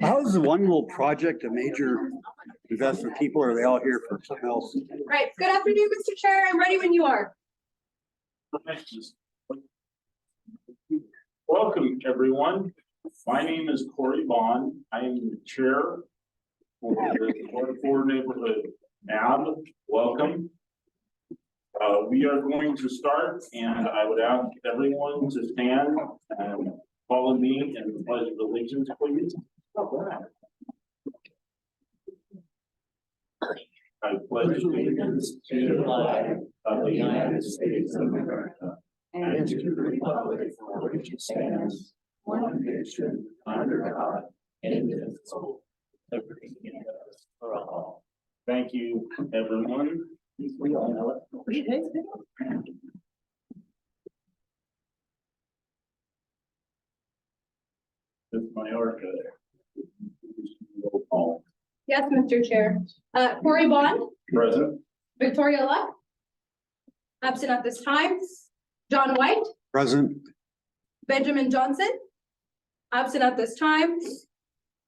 How is the one little project a major investment? People, or are they all here for something else? Right, good afternoon, Mr. Chair. I'm ready when you are. Welcome, everyone. My name is Corey Bond. I am the chair for the Ward 4 neighborhood NAB. Welcome. We are going to start, and I would ask everyone to stand and follow me in the pledge of allegiance, please. I pledge allegiance to the flag of the United States of America and to the republic for which it stands, one nation, under God, indivisible, liberty and justice for all. Thank you, everyone. We all know it. This is Majorca. Roll call. Yes, Mr. Chair. Corey Bond, Present. Victoria Luck. Absent at this time. John White, Present. Benjamin Johnson. Absent at this time.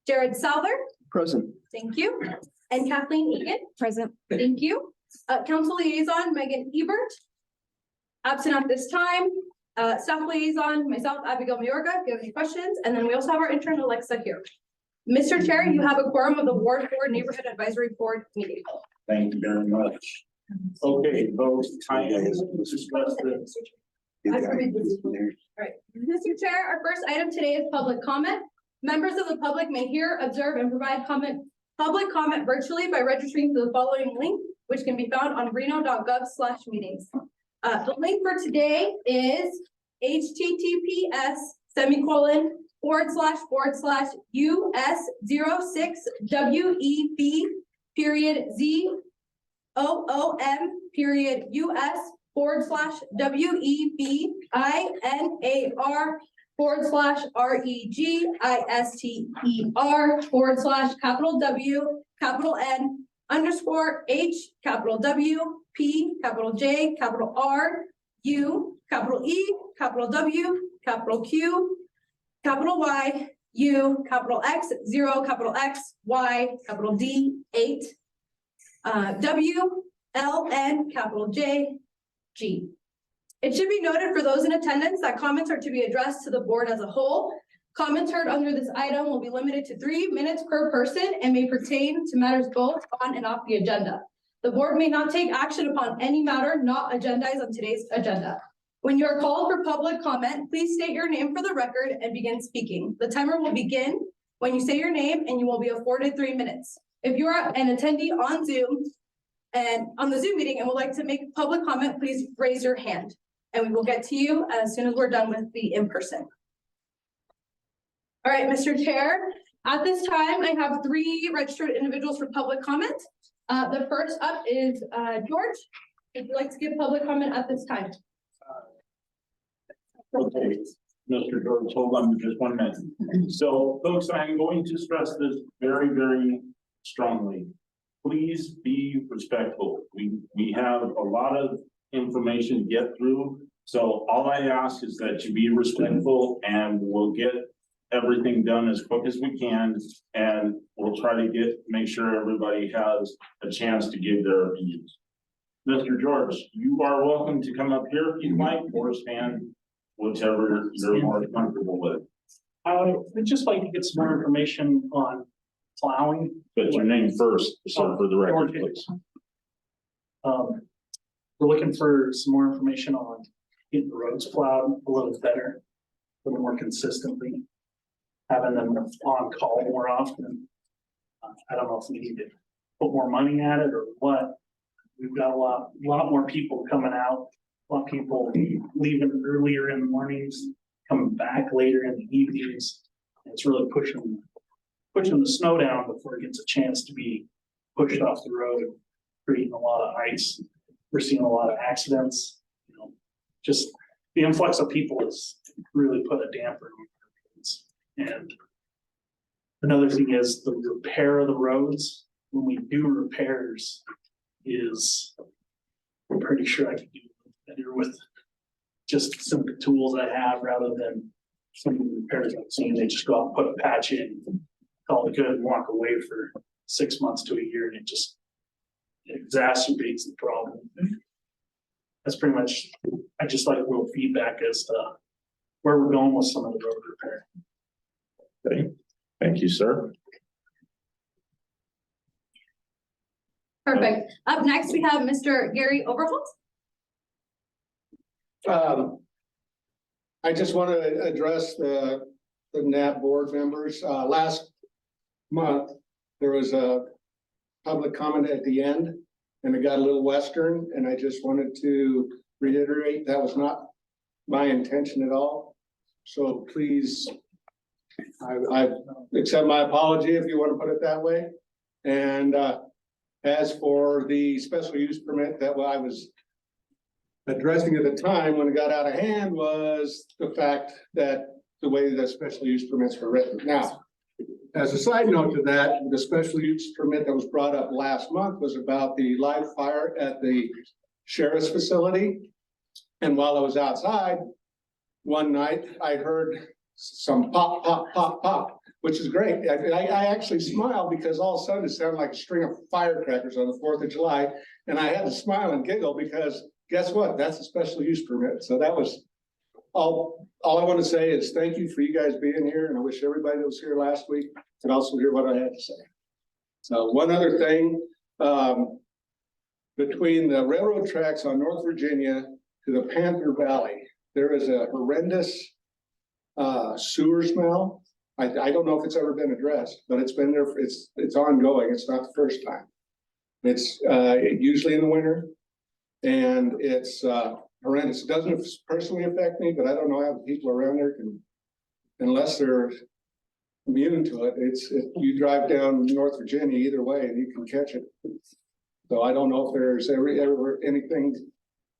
Jared Souther, Present. thank you. And Kathleen Egan. Present. Thank you. Council Liaison Megan Ebert. Absent at this time. Staff Liaison, myself, Abigail Mayorga, if you have any questions. And then we also have our intern Alexa here. Mr. Chair, you have a quorum of the Ward 4 Neighborhood Advisory Board meeting. Thank you very much. Okay, those items discussed. Right. Mr. Chair, our first item today is public comment. Members of the public may hear, observe, and provide public comment virtually by registering to the following link, which can be found on reno.gov/meetings. The link for today is HTTPS://US06WEP/Z0OM/WEP_J. It should be noted for those in attendance that comments are to be addressed to the board as a whole. Comments heard under this item will be limited to 3 minutes per person and may pertain to matters both on and off the agenda. The board may not take action upon any matter not agendized on today's agenda. When you are called for public comment, please state your name for the record and begin speaking. The timer will begin when you say your name and you will be afforded 3 minutes. If you are an attendee on Zoom and on the Zoom meeting and would like to make public comment, please raise your hand and we will get to you as soon as we're done with the in-person. All right, Mr. Chair, at this time, I have 3 registered individuals for public comment. The first up is George. If you'd like to give public comment at this time. Okay, Mr. George, hold on just 1 minute. So, folks, I'm going to stress this very, very strongly. Please be respectful. We have a lot of information to get through. So all I ask is that you be respectful and we'll get everything done as quick as we can. And we'll try to make sure everybody has a chance to give their views. Mr. George, you are welcome to come up here if you'd like, or stand, whichever you're more comfortable with. I'd just like to get some more information on plowing. But your name first, so for the record, please. We're looking for some more information on getting the roads plowed a little better, a little more consistently, having them on call more often. I don't know if we need to put more money at it or what. We've got a lot more people coming out, a lot of people leaving earlier in the mornings, coming back later in the evenings. It's really pushing the snow down before it gets a chance to be pushed off the road, creating a lot of ice. We're seeing a lot of accidents, just the influx of people has really put a damper on roads. And another thing is the repair of the roads. When we do repairs, I'm pretty sure I can do better with just some of the tools I have rather than some of the repairs I've seen. They just go out and put a patch in, a call it good and walk away for 6 months to a year, and it just exacerbates the problem. That's pretty much, I just like a little feedback as to where we're going with some of the road repair. Okay, thank you, sir. Perfect. Up next, we have Mr. Gary Overholt. I just want to address the NAB board members. Last month, there was a public comment at the end, and it got a little Western, and I just wanted to reiterate that was not my intention at all. So please, I accept my apology if you want to put it that way. And as for the special use permit that I was addressing at the time when it got out of hand was the fact that the way the special use permits were written. Now, as a side note to that, the special use permit that was brought up last month was about the live fire at the sheriff's facility. And while I was outside one night, I heard some pop, pop, pop, pop, which is great. I actually smiled because all of a sudden it sounded like a string of firecrackers on the 4th of July. And I had to smile and giggle because guess what? That's a special use permit. So that was all I want to say is thank you for you guys being here. And I wish everybody that was here last week could also hear what I had to say. So one other thing, between the railroad tracks on North Virginia to the Panther Valley, there is a horrendous sewer smell. I don't know if it's ever been addressed, but it's been there. It's ongoing. It's not the first time. It's usually in the winter. And it's horrendous. It doesn't personally affect me, but I don't know how the people around there can, unless they're immune to it. You drive down North Virginia either way and you can catch it. So I don't know if there's ever anything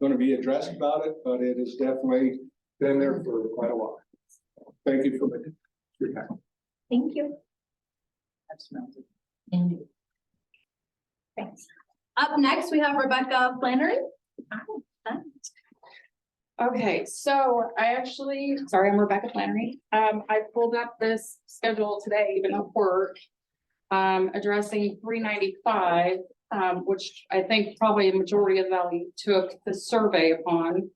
going to be addressed about it, but it has definitely been there for quite a while. Thank you for your time. Thank you. Thanks. Up next, we have Rebecca Flannery. Okay, so I'm Rebecca Flannery. I pulled up this schedule today, even at work, addressing 395, which I think probably a majority of the valley took the survey upon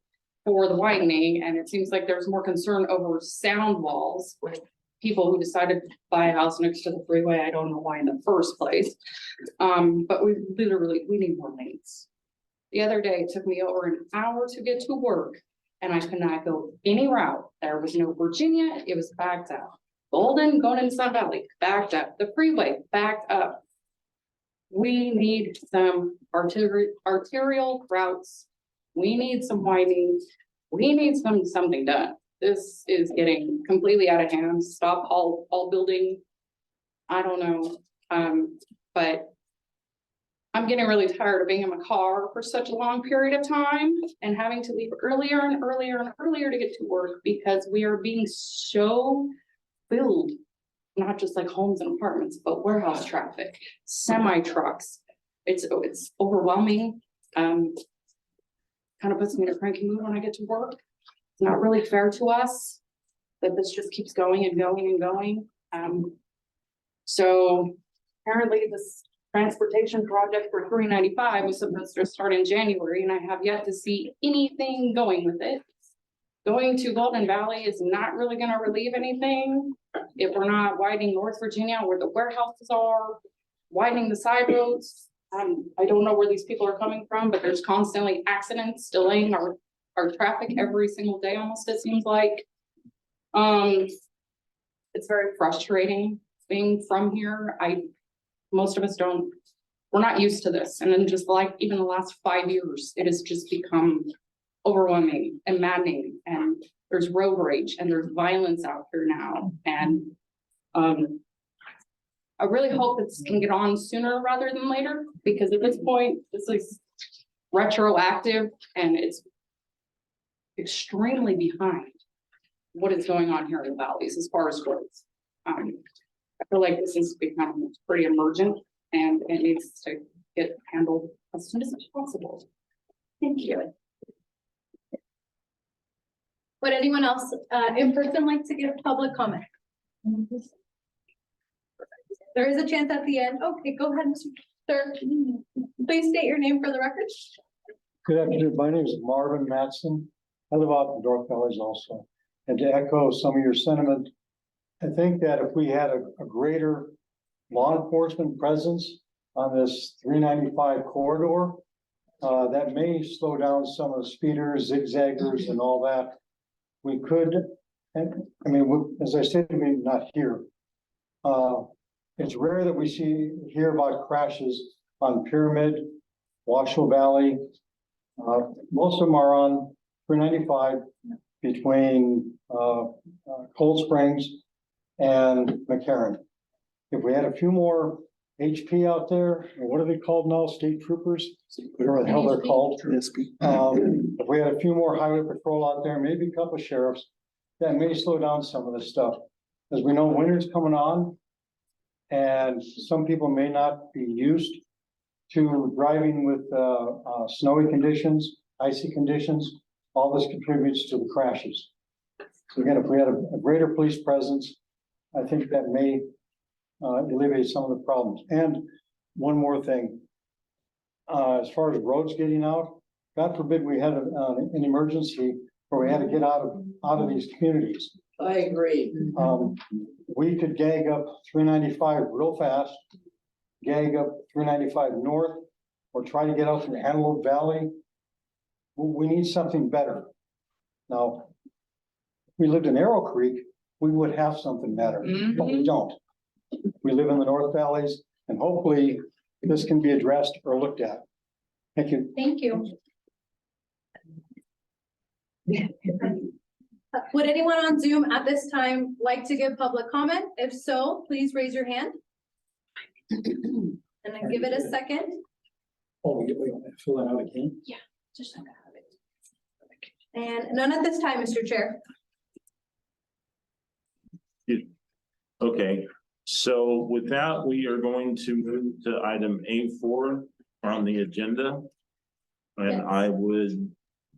for the widening, and it seems like there's more concern over sound walls with people who decided to buy a house next to the freeway. I don't know why in the first place. But we need more lanes. The other day, it took me over an hour to get to work and I could not go any route. There was no Virginia, it was backed up. Golden, going into Sun Valley, backed up. The freeway, backed up. We need some arterial routes. We need some widening. We need something done. This is getting completely out of hand. Stop all building. I don't know, but I'm getting really tired of being in my car for such a long period of time and having to leave earlier and earlier and earlier to get to work because we are being so filled, not just like homes and apartments, but warehouse traffic, semi trucks. It's overwhelming. Kind of puts me in a cranky mood when I get to work. It's not really fair to us that this just keeps going and going and going. So apparently this transportation project for 395 was supposed to start in January, and I have yet to see anything going with it. Going to Golden Valley is not really going to relieve anything if we're not widening North Virginia where the warehouses are, widening the side roads. I don't know where these people are coming from, but there's constantly accidents delaying our traffic every single day, almost it seems like. It's very frustrating being from here. Most of us we're not used to this. And then just like even the last 5 years, it has just become overwhelming and maddening. And there's road rage and there's violence out here now. And I really hope this can get on sooner rather than later, because at this point, this is retroactive and it's extremely behind what is going on here in the valleys as far as roads. I feel like this is becoming pretty emergent and it needs to get handled as soon as possible. Thank you. Would anyone else in person like to give public comment? There is a chance at the end. Okay, go ahead, Mr. Sir. Please state your name for the record. Good afternoon. My name is Marvin Matson. I live out in North Valleys also. And to echo some of your sentiment, I think that if we had a greater law enforcement presence on this 395 corridor, that may slow down some of the speeders, zigzaggers and all that. We could, and I mean, as I said, I mean, not here. It's rare that we hear about crashes on Pyramid, Washoe Valley. Most of them are on 395 between Cold Springs and McCarran. If we had a few more HP out there, or what are they called now, state troopers? Whatever the hell they're called. If we had a few more highway patrol out there, maybe a couple of sheriffs, that may slow down some of this stuff. As we know, winter's coming on, and some people may not be used to driving with snowy conditions, icy conditions. All this contributes to the crashes. So again, if we had a greater police presence, I think that may alleviate some of the problems. And one more thing, as far as roads getting out, God forbid we had an emergency where we had to get out of these communities. I agree. We could gag up 395 real fast, gag up 395 north, or try to get out through Antelope Valley. We need something better. Now, if we lived in Arrow Creek, we would have something better, but we don't. We live in the North Valleys, and hopefully this can be addressed or looked at. Thank you. Thank you. Would anyone on Zoom at this time like to give public comment? If so, please raise your hand. And then give it a second. Oh, we fill that out again? Just so I have it. And none at this time, Mr. Chair. Okay, so with that, we are going to move to item A4 on the agenda. And Yes. I would,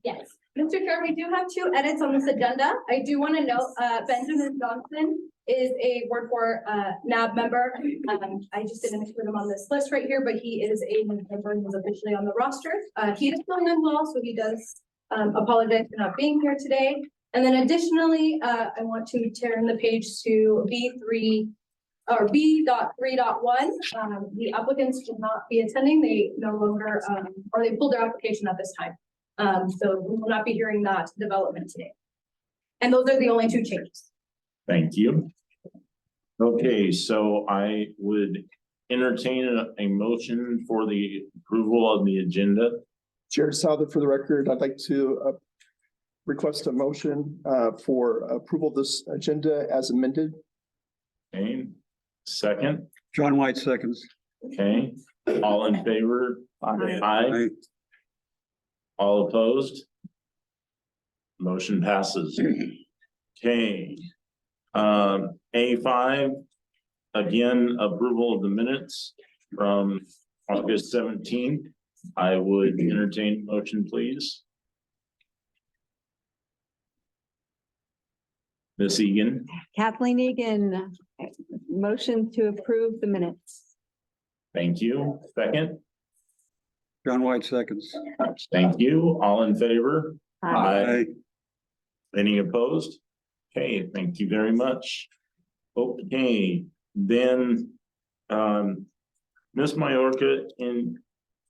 Yes. Mr. Chair, we do have two edits on this agenda. I do want to note, Benjamin Johnson is a Ward 4 NAB member. I just didn't include him on this list right here, but he is a member who's officially on the roster. He is feeling unwell, so he does apologize for not being here today. And then additionally, I want to turn the page to B3 or B.3.1. The applicants will not be attending. They no longer, or they pulled their application at this time. So we will not be hearing that development today. And those are the only two changes. thank you. Okay, so I would entertain a motion for the approval of the agenda. Chair Souther, for the record, I'd like to request a motion for approval of this agenda as amended. Okay, second, John White seconds. okay, all in favor? Aye. All opposed? Motion passes. Okay. A5, again, approval of the minutes from August 17th. I would entertain a motion, please. Ms. Egan, Kathleen Egan, motion to approve the minutes. thank you. Second, John White seconds. thank you. All in favor? Aye. Any opposed? Okay, thank you very much. Okay, then, Ms. Majorca, in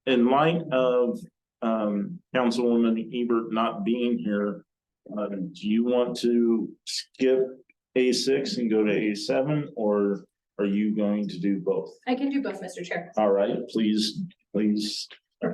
light of, Councilwoman Ebert not being here, do you want to skip A6 and go to A7, or are you going to do both? I can do both, Mr. Chair. All right, please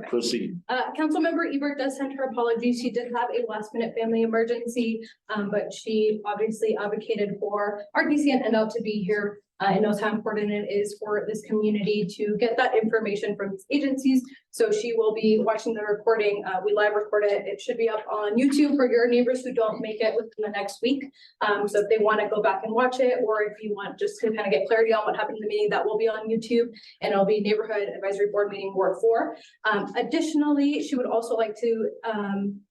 proceed. Councilmember Ebert does send her apologies. She did have a last minute family emergency, but she obviously advocated for RTC and NL to be here. And knows how important it is for this community to get that information from these agencies. So she will be watching the recording. We live record it. It should be up on YouTube for your neighbors who don't make it within the next week. So if they want to go back and watch it, or if you want just to kind of get clarity on what happened in the meeting, that will be on YouTube, and it'll be Neighborhood Advisory Board Meeting Ward 4. Additionally, she would also like to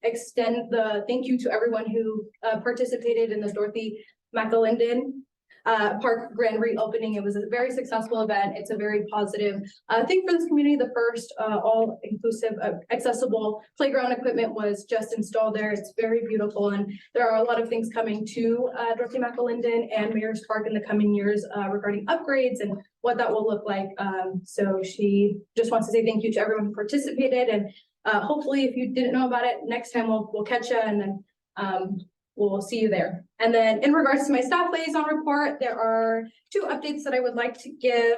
extend the thank you to everyone who participated in the Dorothy McAlinden park grand reopening. It was a very successful event. It's a very positive thing for this community. The first all inclusive accessible playground equipment was just installed there. It's very beautiful, and there are a lot of things coming to Dorothy McAlinden and Mayor's Park in the coming years regarding upgrades and what that will look like. So she just wants to say thank you to everyone who participated, and hopefully if you didn't know about it, next time we'll catch you, and then we'll see you there. And then in regards to my staff liaison report, there are 2 updates that I would like to give.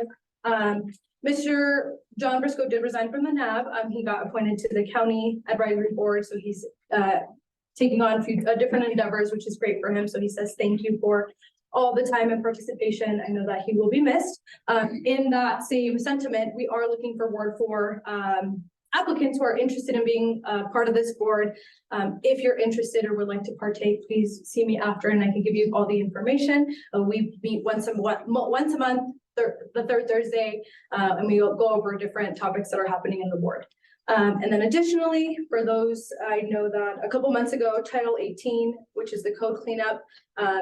Mr. John Briscoe did resign from the NAB. He got appointed to the county advisory board, so he's taking on a few different endeavors, which is great for him. So he says thank you for all the time and participation. I know that he will be missed. In that same sentiment, we are looking for Ward 4 applicants who are interested in being part of this board. If you're interested or would like to partake, please see me after and I can give you all the information. We meet once a month, the third Thursday, and we will go over different topics that are happening in the board. And then additionally, for those, I know that a couple months ago, Title 18, which is the code cleanup,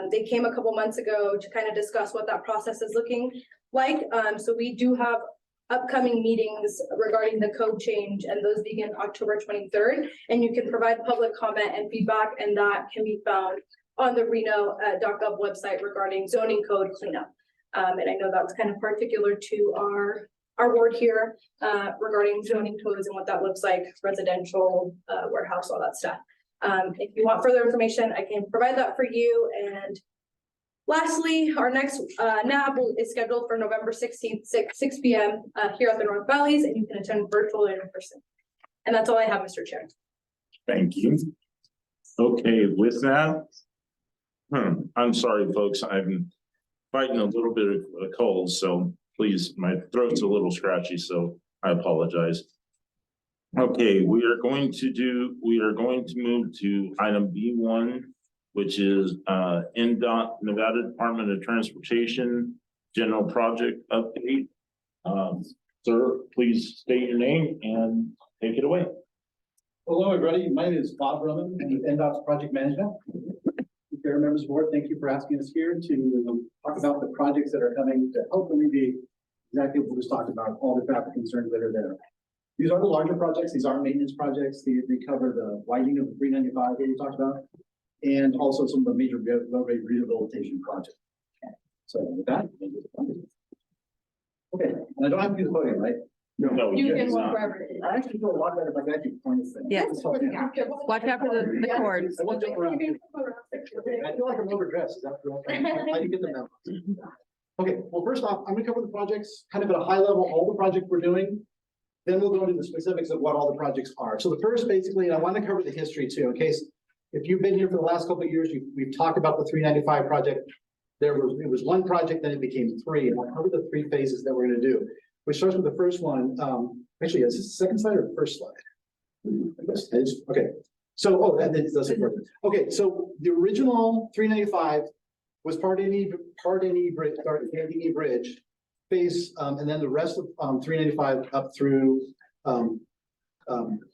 they came a couple months ago to kind of discuss what that process is looking like. So we do have upcoming meetings regarding the code change, and those begin October 23rd. And you can provide public comment and feedback, and that can be found on the reno.gov website regarding zoning code cleanup. And I know that's kind of particular to our ward here regarding zoning codes and what that looks like, residential, warehouse, all that stuff. If you want further information, I can provide that for you. And lastly, our next NAB is scheduled for November 16th, 6 p.m. Here at the North Valleys, and you can attend virtual or in person. And that's all I have, Mr. Chair. Thank you. Okay, with that, I'm sorry, folks, I'm fighting a little bit of a cold, so please, my throat's a little scratchy, so I apologize. Okay, we are going to move to item B1, which is NDOT, Nevada Department of Transportation, general project update. Sir, please state your name and take it away. Hello, everybody. My name is Bob Roman, and with NDOT's project management. Fair members of the board, thank you for asking us here to talk about the projects that are coming to help alleviate exactly what we just talked about, all the traffic concerns that are there. These are the larger projects. These are maintenance projects. They cover the widening of the 395 that we talked about, and also some of the major roadway rehabilitation projects. So with that, okay, and I don't have to do the podium, right? No, You can it's walk not. wherever it is. I actually feel a lot better if I can actually point this thing. Yes. Watch out for the cords. I won't jump around. I feel like I'm overdressed. Is that correct? I didn't get the memo. Okay, well, first off, I'm gonna cover the projects kind of at a high level, all the projects we're doing. Then we'll go into the specifics of what all the projects are. So the first, basically, and I want to cover the history too, in case if you've been here for the last couple of years, we've talked about the 395 project. It was one project, then it became 3, and I'll cover the 3 phases that we're gonna do. Which starts with the first one. Actually, is this the second slide or the first slide? Okay. So, and then that's important. Okay, so the original 395 was part any bridge phase, and then the rest of 395 up through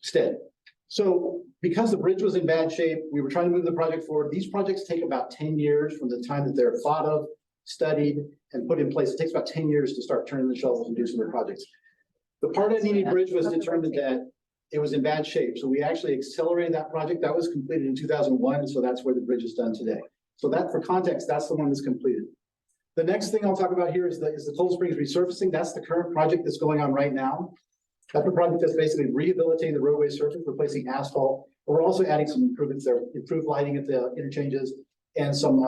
Stead. So because the bridge was in bad shape, we were trying to move the project forward. These projects take about 10 years from the time that they're thought of, studied, and put in place. It takes about 10 years to start turning the shovels and do some of the projects. The part of Nini Bridge was determined that it was in bad shape. So we actually accelerated that project. That was completed in 2001. So that's where the bridge is done today. So that, for context, that's the one that's completed. The next thing I'll talk about here is the Cold Springs resurfacing. That's the current project that's going on right now. That's a project that's basically rehabilitating the roadway surface, replacing asphalt. But we're also adding some improvements there, improved lighting at the interchanges, and some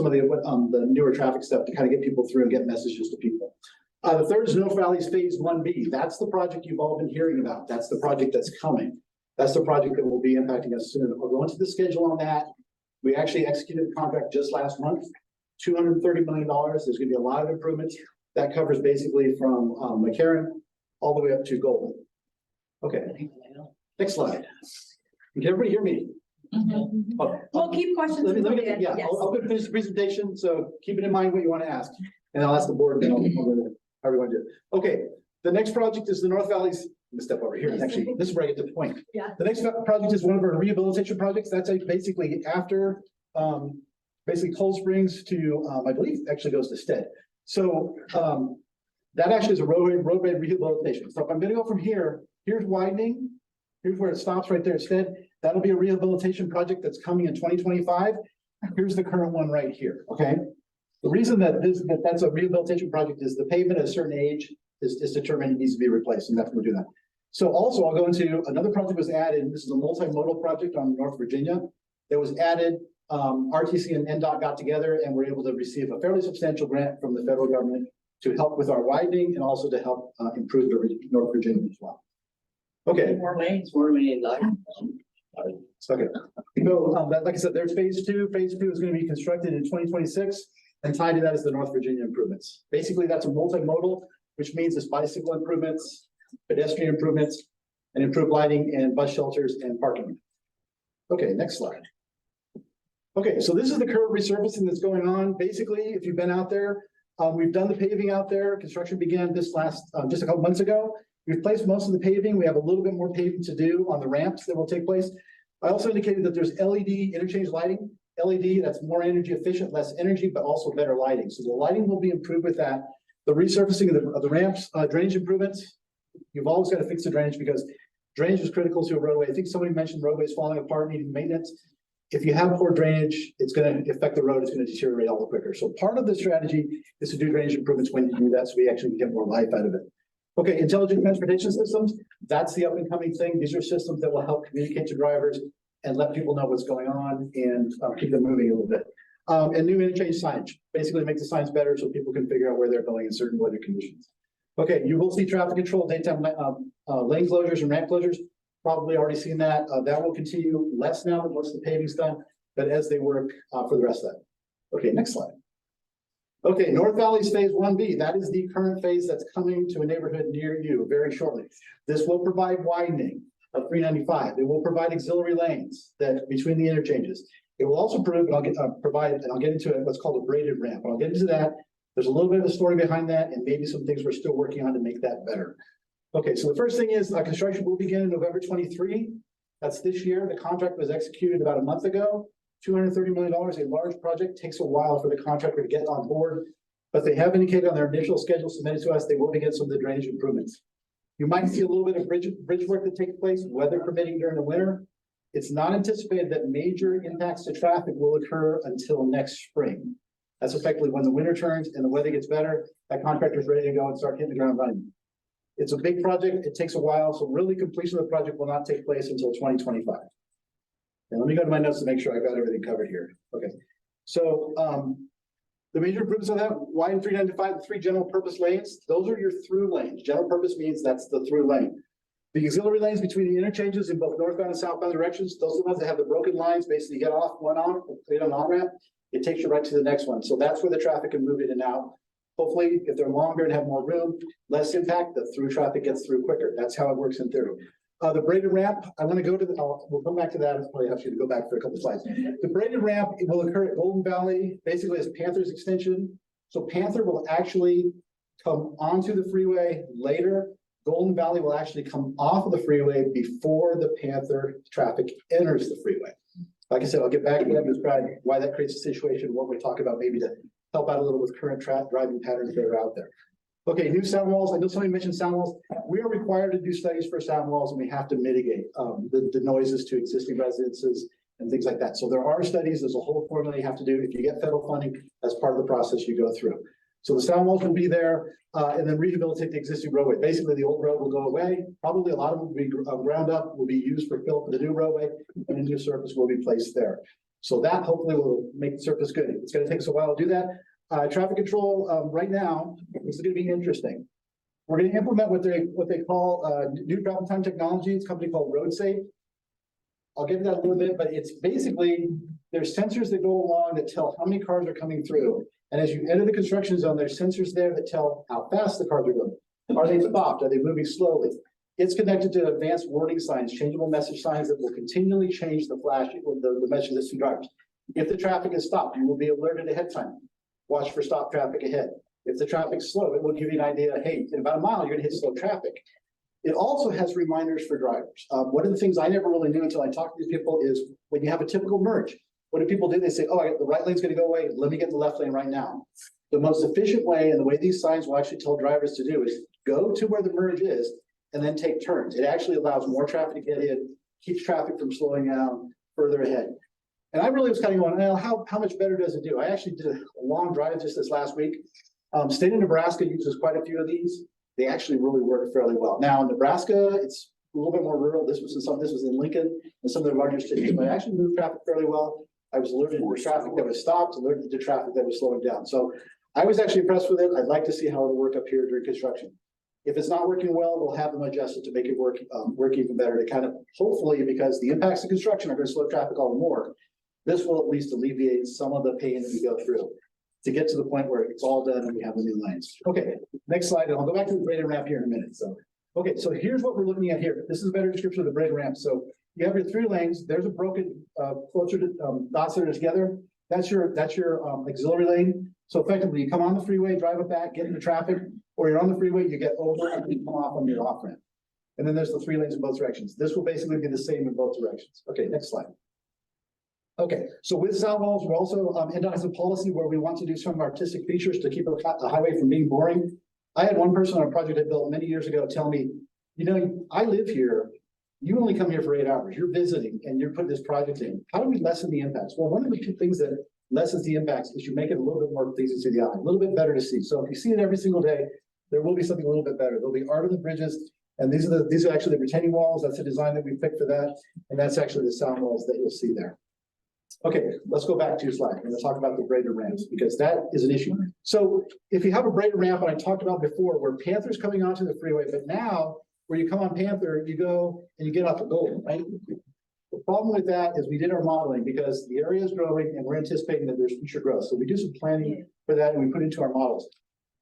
of the newer traffic stuff to kind of get people through and get messages to people. The third is North Valley's Phase 1B. That's the project you've all been hearing about. That's the project that's coming. That's the project that will be impacting us soon. We'll go into the schedule on that. We actually executed the contract just last month, $230 million. There's going to be a lot of improvements. That covers basically from McCarran all the way up to Golden. Okay, next slide. Can everybody hear me? Mm-hmm. Okay. We'll keep questions. Let me until get, the end. yeah, Yes. I'll finish the presentation, so keep it in mind what you want to ask, and I'll ask the board, and then I'll go to how we want to do it. Okay, the next project is the North Valley's, let me step over here, actually, this is where I get to the point. Yeah. The next project is one of our rehabilitation projects. That's basically after basically Cold Springs to, I believe actually goes to Stead. So, that actually is a roadway rehabilitation. So if I'm gonna go from here, here's widening, here's where it stops right there instead. That'll be a rehabilitation project that's coming in 2025. Here's the current one right here, okay? The reason that that's a rehabilitation project is the pavement at a certain age is determined it needs to be replaced, and that's gonna do that. So also I'll go into another project was added. This is a multimodal project on North Virginia that was added. RTC and NDOT got together and were able to receive a fairly substantial grant from the federal government to help with our widening and also to help improve the North Virginia as well. Okay. More lanes, where we need like. Okay. So, like I said, there's phase two. Phase two is going to be constructed in 2026, and tied to that is the North Virginia improvements. Basically, that's a multimodal, which means it's bicycle improvements, pedestrian improvements, and improved lighting and bus shelters and parking. Okay, next slide. Okay, so this is the current resurfacing that's going on. Basically, if you've been out there, we've done the paving out there. Construction began this last, just a couple months ago. We've placed most of the paving. We have a little bit more paving to do on the ramps that will take place. I also indicated that there's LED interchange lighting. LED, that's more energy efficient, less energy, but also better lighting. So the lighting will be improved with that. The resurfacing of the ramps, drainage improvements. You've always got to fix the drainage because drainage is critical to a roadway. I think somebody mentioned roadways falling apart, needing maintenance. If you have poor drainage, it's going to affect the road. It's going to deteriorate all the quicker. So part of the strategy is to do drainage improvements when you do that, so we actually get more life out of it. Okay, intelligent transportation systems. That's the up and coming thing. These are systems that will help communicate to drivers and let people know what's going on and keep them moving a little bit. And new interchange signage, basically make the signs better so people can figure out where they're going in certain weather conditions. Okay, you will see traffic control, daytime lane closures and ramp closures. Probably already seen that. That will continue less now than once the paving's done, but as they work for the rest of that. Okay, next slide. Okay, North Valley's phase 1B. That is the current phase that's coming to a neighborhood near you very shortly. This will provide widening of 395. It will provide auxiliary lanes that between the interchanges. It will also prove, and I'll get into it, what's called a braided ramp. I'll get into that. There's a little bit of a story behind that and maybe some things we're still working on to make that better. Okay, so the first thing is construction will begin in November 23. That's this year. The contract was executed about a month ago. $230 million, a large project, takes a while for the contractor to get on board, but they have indicated on their initial schedule submitted to us, they will begin some of the drainage improvements. You might see a little bit of bridge work that takes place, weather permitting during the winter. It's not anticipated that major impacts to traffic will occur until next spring. That's effectively when the winter turns and the weather gets better, that contractor's ready to go and start hitting the ground running. It's a big project. It takes a while. So really completion of the project will not take place until 2025. And let me go to my notes to make sure I got everything covered here. Okay. So the major improvements of that, widen 395, the 3 general purpose lanes. Those are your through lanes. General purpose means that's the through lane. The auxiliary lanes between the interchanges in both northbound and southbound directions, those are the ones that have the broken lines, basically get off one on, create an on-ramp. It takes you right to the next one. So that's where the traffic can move in and out. Hopefully, if they're longer and have more room, less impact, the through traffic gets through quicker. That's how it works in theory. The braided ramp, I want to go to we'll come back to that. I'll probably have you to go back for a couple of slides. The braided ramp, it will occur at Golden Valley, basically as Panther's extension. So Panther will actually come onto the freeway later. Golden Valley will actually come off of the freeway before the Panther traffic enters the freeway. Like I said, I'll get back to that and describe why that creates a situation, what we're talking about, maybe to help out a little with current driving patterns that are out there. Okay, new sound walls. I know somebody mentioned sound walls. We are required to do studies for sound walls, and we have to mitigate the noises to existing residences and things like that. So there are studies. There's a whole formula you have to do. If you get federal funding, that's part of the process you go through. So the sound walls will be there, and then rehabilitate the existing roadway. Basically, the old road will go away. Probably a lot of them will be ground up, will be used for fill for the new roadway, and a new surface will be placed there. So that hopefully will make the surface good. It's going to take us a while to do that. Traffic control right now is going to be interesting. We're going to implement what they call new drop time technology. It's a company called RoadSafe. I'll get to that in a little bit, but it's basically there's sensors that go along that tell how many cars are coming through. And as you enter the construction zone, there's sensors there that tell how fast the cars are going. Are they stopped? Are they moving slowly? It's connected to advanced warning signs, changeable message signs that will continually change the flash, the message that's to drivers. If the traffic is stopped, you will be alerted ahead of time. Watch for stop traffic ahead. If the traffic's slow, it will give you an idea, hey, in about a mile, you're gonna hit slow traffic. It also has reminders for drivers. One of the things I never really knew until I talked to these people is when you have a typical merge, What do people do? They say, oh, the right lane's gonna go away, let me get in the left lane right now. The most efficient way, and the way these signs will actually tell drivers to do, is go to where the merge is and then take turns. It actually allows more traffic to get in, keeps traffic from slowing down further ahead. And I really was kind of going, well, how much better does it do? I actually did a long drive just this last week. State of Nebraska uses quite a few of these. They actually really work fairly well. Now in Nebraska, it's a little bit more rural. This was in Lincoln and some of the larger cities, but I actually moved traffic fairly well. I was alerted to traffic that was stopped, alerted to traffic that was slowing down. So I was actually impressed with it. I'd like to see how it'll work up here during construction. If it's not working well, we'll have them adjust it to make it work even better, to kind of, hopefully, because the impacts of construction are going to slow traffic all the more. This will at least alleviate some of the pain that we go through to get to the point where it's all done and we have the new lanes. Okay, next slide, and I'll go back to the braided ramp here in a minute. So, okay, so here's what we're looking at here. This is a better description of the braided ramp. So you have your 3 lanes. There's a broken closer to dots that are together. That's your auxiliary lane. So effectively, you come on the freeway, drive it back, get into traffic, or you're on the freeway, you get over and you come off on your off ramp. And then there's the 3 lanes in both directions. This will basically be the same in both directions. Okay, next slide. Okay, so with sound walls, we're also NDOT has a policy where we want to do some artistic features to keep the highway from being boring. I had one person on a project I built many years ago tell me, you know, I live here. You only come here for 8 hours. You're visiting and you're putting this project in. How do we lessen the impacts? Well, one of the 2 things that lessens the impacts is you make it a little bit more pleasing to the eye, a little bit better to see. So if you see it every single day, there will be something a little bit better. There'll be art on the bridges, and these are actually the retaining walls. That's the design that we picked for that, and that's actually the sound walls that you'll see there. Okay, let's go back to your slide. I'm going to talk about the braided ramps because that is an issue. So if you have a braided ramp, and I talked about before, where Panther's coming onto the freeway, but now where you come on Panther, you go and you get off the Golden, right? The problem with that is we did our modeling because the area is growing and we're anticipating that there's future growth. So we do some planning for that and we put into our models.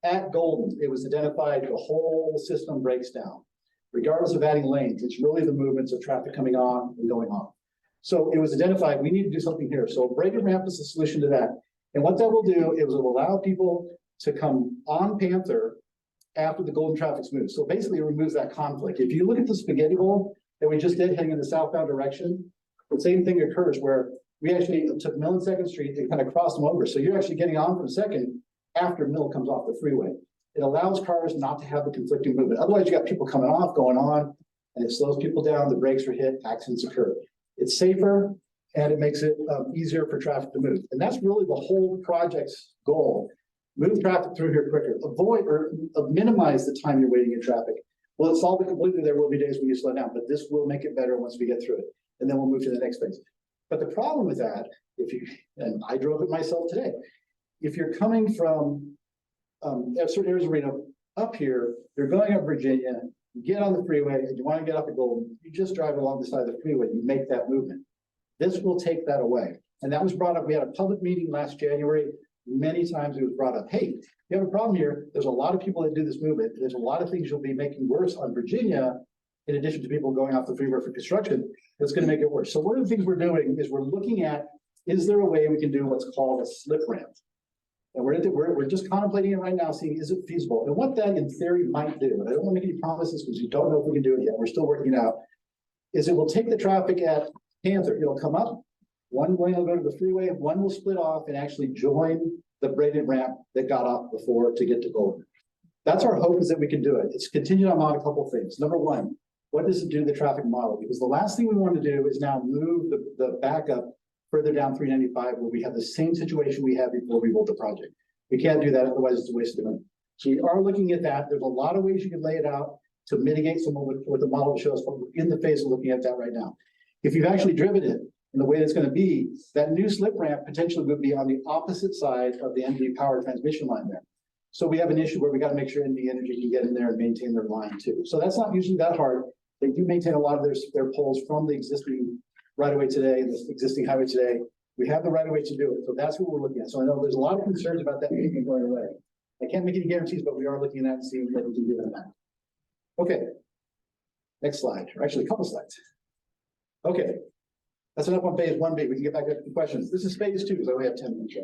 At Golden, it was identified the whole system breaks down. Regardless of adding lanes, it's really the movements of traffic coming on and going off. So it was identified, we need to do something here. So braided ramp is the solution to that. And what that will do is it will allow people to come on Panther after the Golden traffic's moved. So basically it removes that conflict. If you look at the spaghetti bowl that we just did heading in the southbound direction, the same thing occurs where we actually took Mill and Second Street and kind of crossed them over. So you're actually getting on for a second after Mill comes off the freeway. It allows cars not to have the conflicting movement. Otherwise you got people coming off, going on, and it slows people down, the brakes are hit, accidents occur. It's safer and it makes it easier for traffic to move. And that's really the whole project's goal. Move traffic through here quicker, avoid or minimize the time you're waiting in traffic. Will it solve it completely? There will be days when you slow down, but this will make it better once we get through it. And then we'll move to the next phase. But the problem with that, and I drove it myself today, if you're coming from certain areas of Reno up here, you're going up Virginia, you get on the freeway and you want to get up at Golden, you just drive along the side of the freeway, you make that movement. This will take that away. And that was brought up. We had a public meeting last January. Many times it was brought up, hey, you have a problem here. There's a lot of people that do this movement. There's a lot of things you'll be making worse on Virginia, in addition to people going off the freeway for construction, that's going to make it worse. So one of the things we're doing is we're looking at, is there a way we can do what's called a slip ramp? And we're just contemplating it right now, seeing is it feasible? And what that in theory might do, and I don't want to make any promises because we don't know if we can do it yet. We're still working it out, is it will take the traffic at Panther. It'll come up, one lane will go to the freeway, one will split off and actually join the braided ramp that got off before to get to Golden. That's our hope, is that we can do it. It's contingent on a couple of things. Number one, what does it do to the traffic model? Because the last thing we want to do is now move the backup further down 395 where we have the same situation we had before we built the project. We can't do that, otherwise it's a waste of money. So we are looking at that. There's a lot of ways you can lay it out to mitigate some of what the model shows, but we're in the phase of looking at that right now. If you've actually driven it, and the way it's going to be, that new slip ramp potentially would be on the opposite side of the NV power transmission line there. So we have an issue where we got to make sure NV Energy can get in there and maintain their line too. So that's not usually that hard. They do maintain a lot of their poles from the existing right-of-way today, the existing highway today. We have the right-of-way to do it. So that's what we're looking at. So I know there's a lot of concerns about that maybe going away. I can't make any guarantees, but we are looking at that and seeing what we can do with that. Okay. Next slide, or actually a couple slides. Okay. That's enough on phase 1B. We can get back to the questions. This is phase 2, because I only have 10 minutes,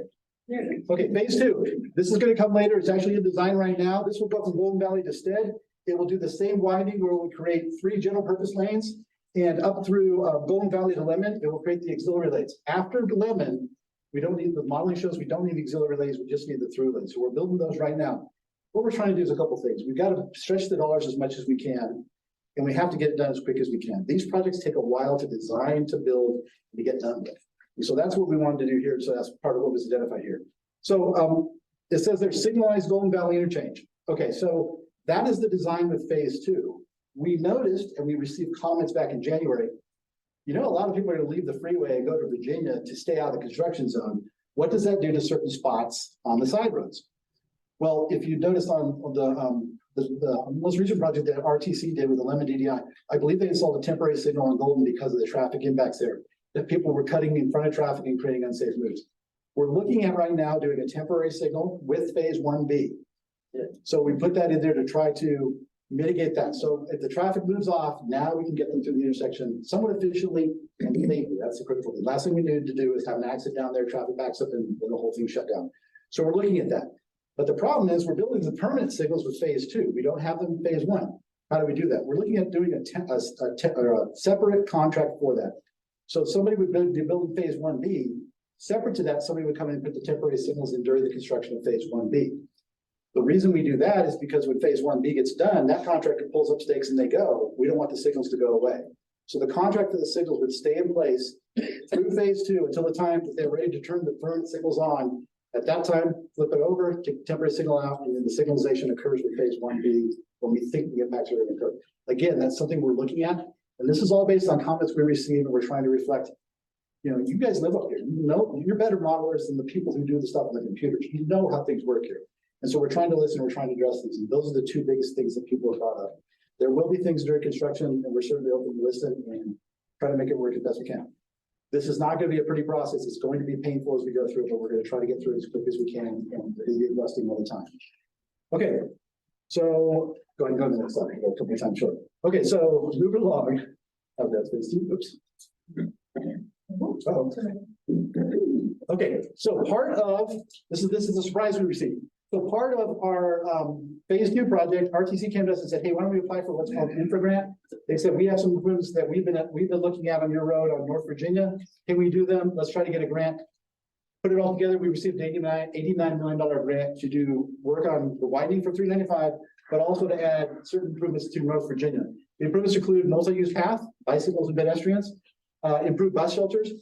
right? Okay, phase 2. This is going to come later. It's actually in design right now. This will go from Golden Valley to Stead. It will do the same winding where we'll create 3 general purpose lanes And up through Golden Valley to Lemon, it will create the auxiliary lanes. After Lemon, we don't need, the modeling shows we don't need auxiliary lanes, we just need the through lanes. So we're building those right now. What we're trying to do is a couple things. We've got to stretch the dollars as much as we can, and we have to get it done as quick as we can. These projects take a while to design, to build, and to get done with. And so that's what we wanted to do here. So that's part of what was identified here. So it says there's signalized Golden Valley interchange. Okay, so that is the design with phase 2. We noticed, and we received comments back in January, you know, a lot of people are gonna leave the freeway and go to Virginia to stay out of the construction zone. What does that do to certain spots on the side roads? Well, if you noticed on the most recent project that RTC did with the Lemon DDI, I believe they installed a temporary signal on Golden because of the traffic impacts there, that people were cutting in front of traffic and creating unsafe moves. We're looking at right now doing a temporary signal with phase 1B. So we put that in there to try to mitigate that. So if the traffic moves off, now we can get them through the intersection somewhat efficiently and safely. That's the critical thing. Last thing we need to do is have an accident down there, traffic backs up and the whole thing shut down. So we're looking at that. But the problem is we're building the permanent signals with phase 2. We don't have them in phase 1. How do we do that? We're looking at doing a separate contract for that. So somebody would be building phase 1B. Separate to that, somebody would come in and put the temporary signals in during the construction of phase 1B. The reason we do that is because when phase 1B gets done, that contractor pulls up stakes and they go. We don't want the signals to go away. So the contract for the signals would stay in place through phase 2 until the time that they're ready to turn the permanent signals on. At that time, flip it over, take the temporary signal out, and then the signalization occurs with phase 1B when we think the impacts are going to occur. Again, that's something we're looking at. And this is all based on comments we received, and we're trying to reflect. You know, you guys live up here. You know, you're better modelers than the people who do the stuff on the computers. You know how things work here. And so we're trying to listen, we're trying to address these. And those are the two biggest things that people have brought up. There will be things during construction, and we're certainly open to listen and try to make it work as best we can. This is not going to be a pretty process. It's going to be painful as we go through, but we're going to try to get through it as quick as we can and investing all the time. Okay, so go ahead and go to the next slide. Go a couple of times short. Okay, so moving along. Oh, that's phase 2. Oops. Oh. Okay, so part of this is a surprise we received. So part of our phase 2 project, RTC came to us and said, hey, why don't we apply for what's called an infra grant? They said, we have some improvements that we've been looking at on your road on North Virginia. Can we do them? Let's try to get a grant. Put it all together. We received an $89 million grant to do work on the widening for 395, but also to add certain improvements to North Virginia. The improvements include multi-use path, bicycles and pedestrians, improved bus shelters,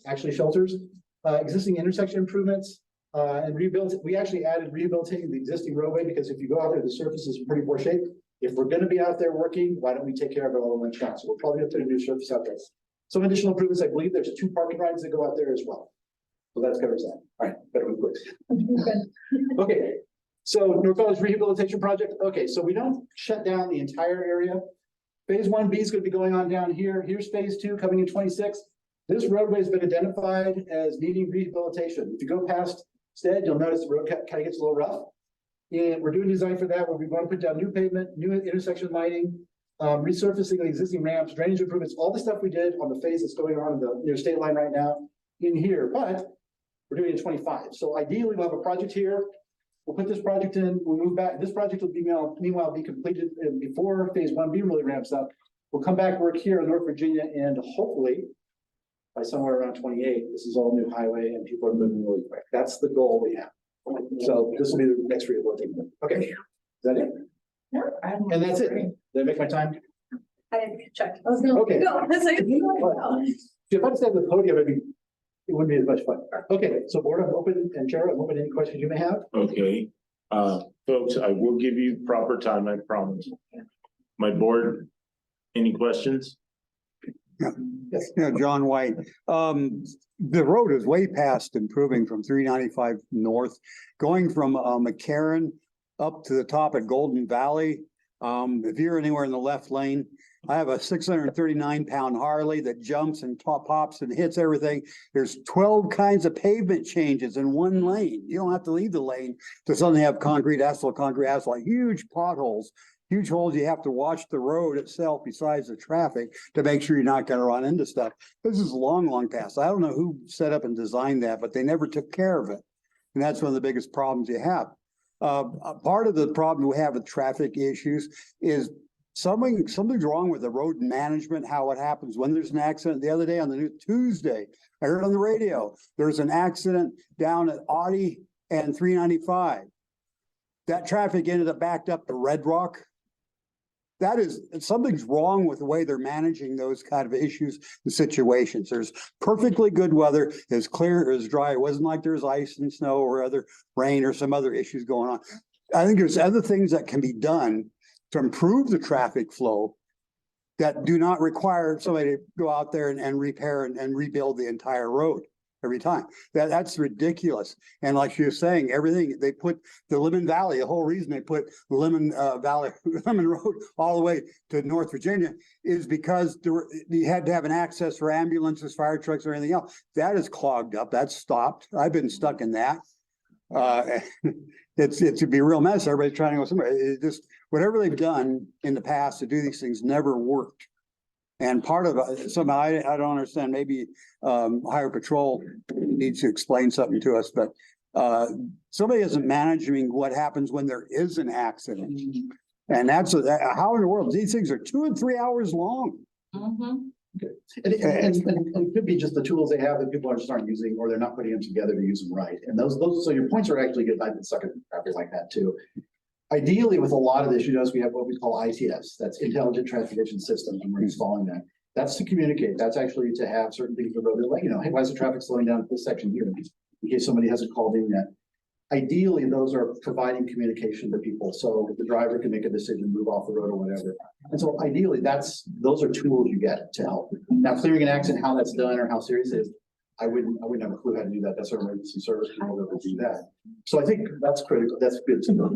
existing intersection improvements, and rebuild. We actually added rehabilitating the existing roadway because if you go out there, the surface is in pretty poor shape. If we're going to be out there working, why don't we take care of it all in one shot? So we'll probably have to do a new surface out there. Some additional improvements, I believe there's 2 parking rides that go out there as well. So that covers that. All right, better move quick. Okay, so North Valley's rehabilitation project. Okay, so we don't shut down the entire area. Phase 1B is going to be going on down here. Here's phase 2 coming in 26. This roadway has been identified as needing rehabilitation. If you go past Stead, you'll notice the road kind of gets a little rough. And we're doing design for that where we want to put down new pavement, new intersection lighting, resurfacing the existing ramps, drainage improvements, all the stuff we did on the phase that's going on in the state line right now in here. But we're doing it in 25. So ideally, we'll have a project here. We'll put this project in, we'll move back. This project will be meanwhile be completed before phase 1B really ramps up. We'll come back, work here in North Virginia, and hopefully by somewhere around 28, this is all new highway and people are moving really quick. That's the goal we have. So this will be the next rehabilitation. Okay, is that it? Yeah. And that's it. Did I make my time? I didn't check. I was gonna Okay. go. That's like, If I just had the podium, it wouldn't be as much fun. Okay, so board, I'm open, and Chair, I'm open to any questions you may have. Okay, folks, I will give you proper time, I promise. My board, any questions? Yes. Yeah, John White. The road is way past improving from 395 north, going from McCarran up to the top at Golden Valley. If you're anywhere in the left lane, I have a 639-pound Harley that jumps and pops and hits everything. There's 12 kinds of pavement changes in one lane. You don't have to leave the lane to suddenly have concrete asphalt, huge potholes. Huge holes. You have to watch the road itself besides the traffic to make sure you're not going to run into stuff. This is long past. I don't know who set up and designed that, but they never took care of it. And that's one of the biggest problems you have. Part of the problem we have with traffic issues is something's wrong with the road management, how it happens when there's an accident. The other day on the new Tuesday, I heard on the radio, there's an accident down at Audi and 395. That traffic ended up backed up to Red Rock. That is, something's wrong with the way they're managing those kind of issues and situations. There's perfectly good weather, as clear as dry. It wasn't like there's ice and snow or other rain or some other issues going on. I think there's other things that can be done to improve the traffic flow that do not require somebody to go out there and repair and rebuild the entire road every time. That's ridiculous. And like she was saying, everything, they put the Lemon Valley, the whole reason they put Lemon Valley, Lemon Road all the way to North Virginia is because you had to have an access for ambulances, fire trucks, or anything else. That is clogged up. That's stopped. I've been stuck in that. It's a be a real mess. Everybody's trying to go somewhere. It just, whatever they've done in the past to do these things never worked. And part of it, somehow I don't understand, maybe Highway Patrol needs to explain something to us, but somebody isn't managing what happens when there is an accident. And that's how in the world, these things are 2 and 3 hours long. Mhm. And it could be just the tools they have that people just aren't using, or they're not putting them together to use them right. And those, so your points are actually good. I've been stuck in traffic like that too. Ideally, with a lot of this, you notice we have what we call ITS, that's Intelligent Transportation Systems, and we're installing that. That's to communicate. That's actually to have certain things that are like, hey, why is the traffic slowing down at this section here? In case somebody hasn't called in yet. Ideally, those are providing communication to people, so the driver can make a decision, move off the road or whatever. And so ideally, those are tools you get to help. Now, clearing an accident, how that's done or how serious it is, I wouldn't have a clue how to do that. That's our emergency service people that would do that. So I think that's critical. That's good to know.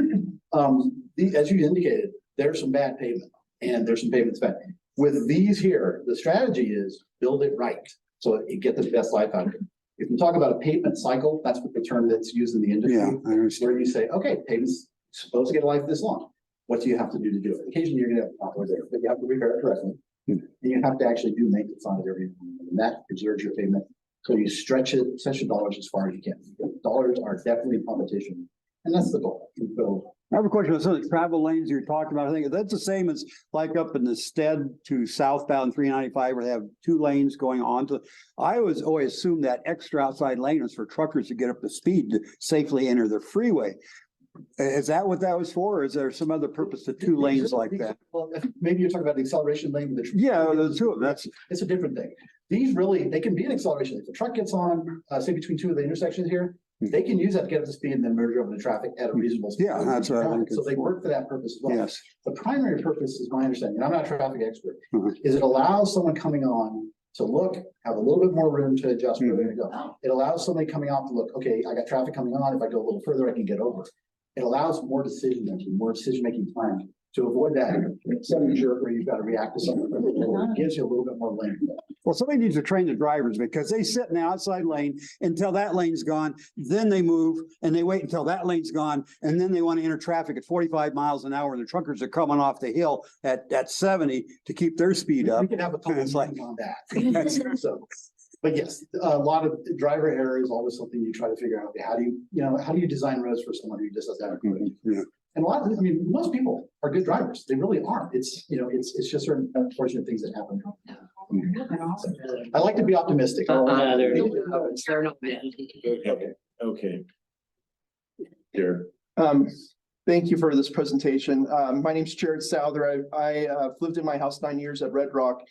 As you indicated, there's some bad pavement and there's some pavement that's bad. With these here, the strategy is build it right so you get the best life out of it. If you talk about a pavement cycle, that's what the term that's used in the industry. Yeah, I understand. Where you say, okay, pavement's supposed to get a life this long. What do you have to do to do it? Occasionally you're gonna have problems there, but you have to repair it correctly. And you have to actually do maintenance on it every year, and that preserves your pavement. So you stretch your dollars as far as you can. Dollars are definitely competition, and that's the goal. And so I have a question about some of the travel lanes you're talking about. I think that's the same as like up in the Stead to southbound 395 where they have 2 lanes going on to. I always assumed that extra outside lane was for truckers to get up to speed to safely enter the freeway. Is that what that was for? Or is there some other purpose to 2 lanes like that? Well, maybe you're talking about the acceleration lane with the. Yeah, the 2 of them. It's a different thing. These really, they can be an acceleration. If the truck gets on, say between 2 of the intersections here, they can use that to get up to speed and then merge over the traffic at a reasonable speed. Yeah, that's what I think. So they work for that purpose as well. Yes. The primary purpose is my understanding, and I'm not a traffic expert, Mhm. is it allows someone coming on to look, have a little bit more room to adjust where they're gonna go. It allows somebody coming off to look, okay, I got traffic coming on. If I go a little further, I can get over. It allows more decision-making time to avoid that sudden jerk where you've got to react to something. It gives you a little bit more lane. Well, somebody needs to train the drivers because they sit in the outside lane until that lane's gone, then they move and they wait until that lane's gone. And then they want to enter traffic at 45 miles an hour and the truckers are coming off the hill at 70 to keep their speed up. We can have a couple It's like- meetings on that. So, but yes, a lot of driver error is always something you try to figure out. Okay, how do you design roads for someone who just doesn't have a clue? Yeah. And a lot of, most people are good drivers. They really are. It's just certain unfortunate things that happen. I like to be optimistic. Okay. Here. Thank you for this presentation. My name's Jared Souther. I've lived in my house 9 years at Red Rock.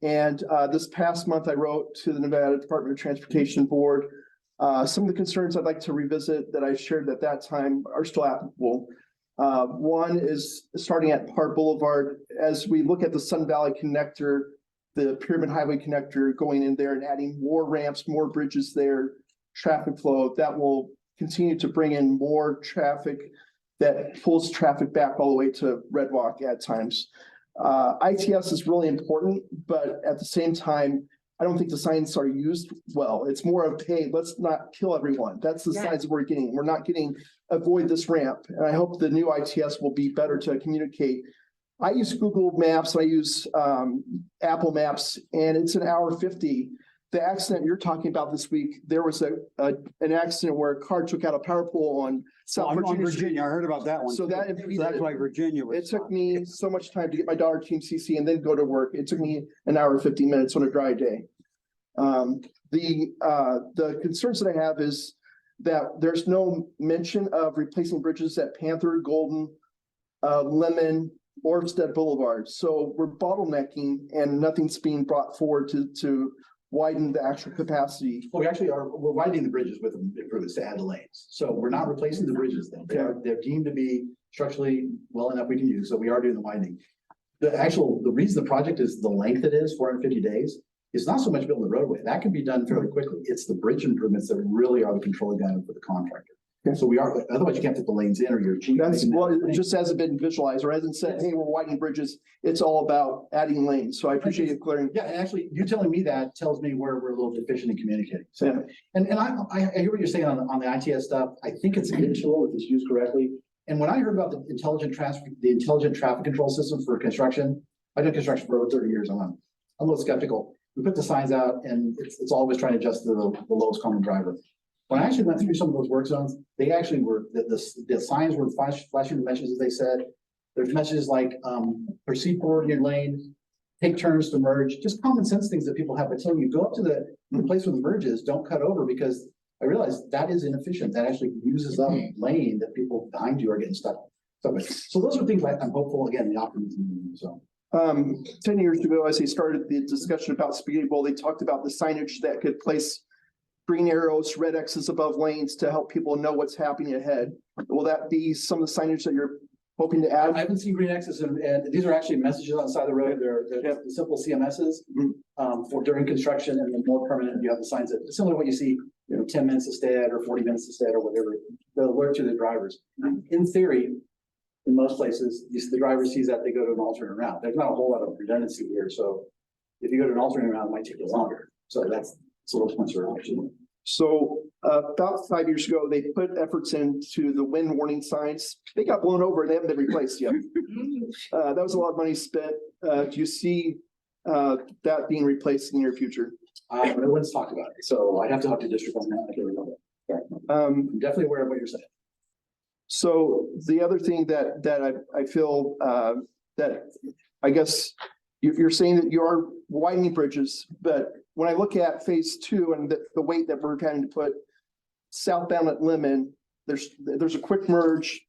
And this past month, I wrote to the Nevada Department of Transportation Board. Some of the concerns I'd like to revisit that I shared at that time are still applicable. One is starting at Park Boulevard. As we look at the Sun Valley Connector, the Pyramid Highway Connector going in there and adding more ramps, more bridges there, traffic flow, that will continue to bring in more traffic that pulls traffic back all the way to Red Rock at times. ITS is really important, but at the same time, I don't think the signs are used well. It's more of, hey, let's not kill everyone. That's the signs that we're getting. We're not getting avoid this ramp. And I hope the new ITS will be better to communicate. I use Google Maps, I use Apple Maps, and it's an hour 50 the accident you're talking about this week, there was an accident where a car took out a power pole on So South I'm on Virginia Street. Virginia. I heard about that one. So that So impeded that's it. why Virginia was. It took me so much time to get my daughter to CC and then go to work. It took me an hour and 15 minutes on a dry day. The concerns that I have is that there's no mention of replacing bridges at Panther, Golden, Lemon, Orsted Boulevard. So we're bottlenecking and nothing's being brought forward to widen the actual capacity. Well, we're widening the bridges with improvements to add the lanes. So we're not replacing the bridges then. They're deemed to be structurally well enough we can use, so we are doing the widening. The reason the project is the length it is, 450 days, it's not so much building the roadway. That can be done fairly quickly. It's the bridge improvements that really are the controlling item for the contractor. Okay. So otherwise you can't put the lanes in or you're. That's what, it just hasn't been visualized or hasn't said, hey, we're widening bridges. It's all about adding lanes. So I appreciate you clearing. Yeah, and actually, you telling me that tells me where we're a little deficient in communicating. So, Yeah. and I hear what you're saying on the ITS stuff. I think it's a good tool if it's used correctly. And when I heard about the intelligent traffic control system for construction, I've done construction for over 30 years. I'm a little skeptical. We put the signs out and it's always trying to adjust the lowest common driver. When I actually went through some of those work zones, they actually were, the signs were flashing the messages, as they said. There's messages like, proceed forward in your lane, take turns to merge, just common sense things that people have. But when you go up to the place where the merge is, don't cut over, because I realized that is inefficient. That actually uses up lane that people behind you are getting stuck. So those are things like I'm hopeful, again, the optimism, so. 10 years ago, as they started the discussion about Spaghetti Bowl, they talked about the signage that could place green arrows, red X's above lanes to help people know what's happening ahead. Will that be some of the signage that you're hoping to I add? haven't seen green X's and these are actually messages on the side of the road. They're simple CMSs for during construction, and then more permanent, you have the signs that similar to what you see, 10 minutes to stay at or 40 minutes to stay at or whatever. They'll alert to the drivers. In theory, in most places, the driver sees that they go to an alternate route. There's not a whole lot of redundancy here. So if you go to an alternate route, it might take you longer. So it's a little consideration. So about 5 years ago, they put efforts into the wind warning signs. They got blown over and they haven't been replaced yet. That was a lot of money spent. Do you see that being replaced in the near future? No one's talked about it. So I'd have to talk to district on that. I can't remember. I'm definitely aware of what you're saying. So the other thing that I feel that I guess you're saying that you are widening bridges, but when I look at phase 2 and the weight that we're having to put southbound at Lemon, there's a quick merge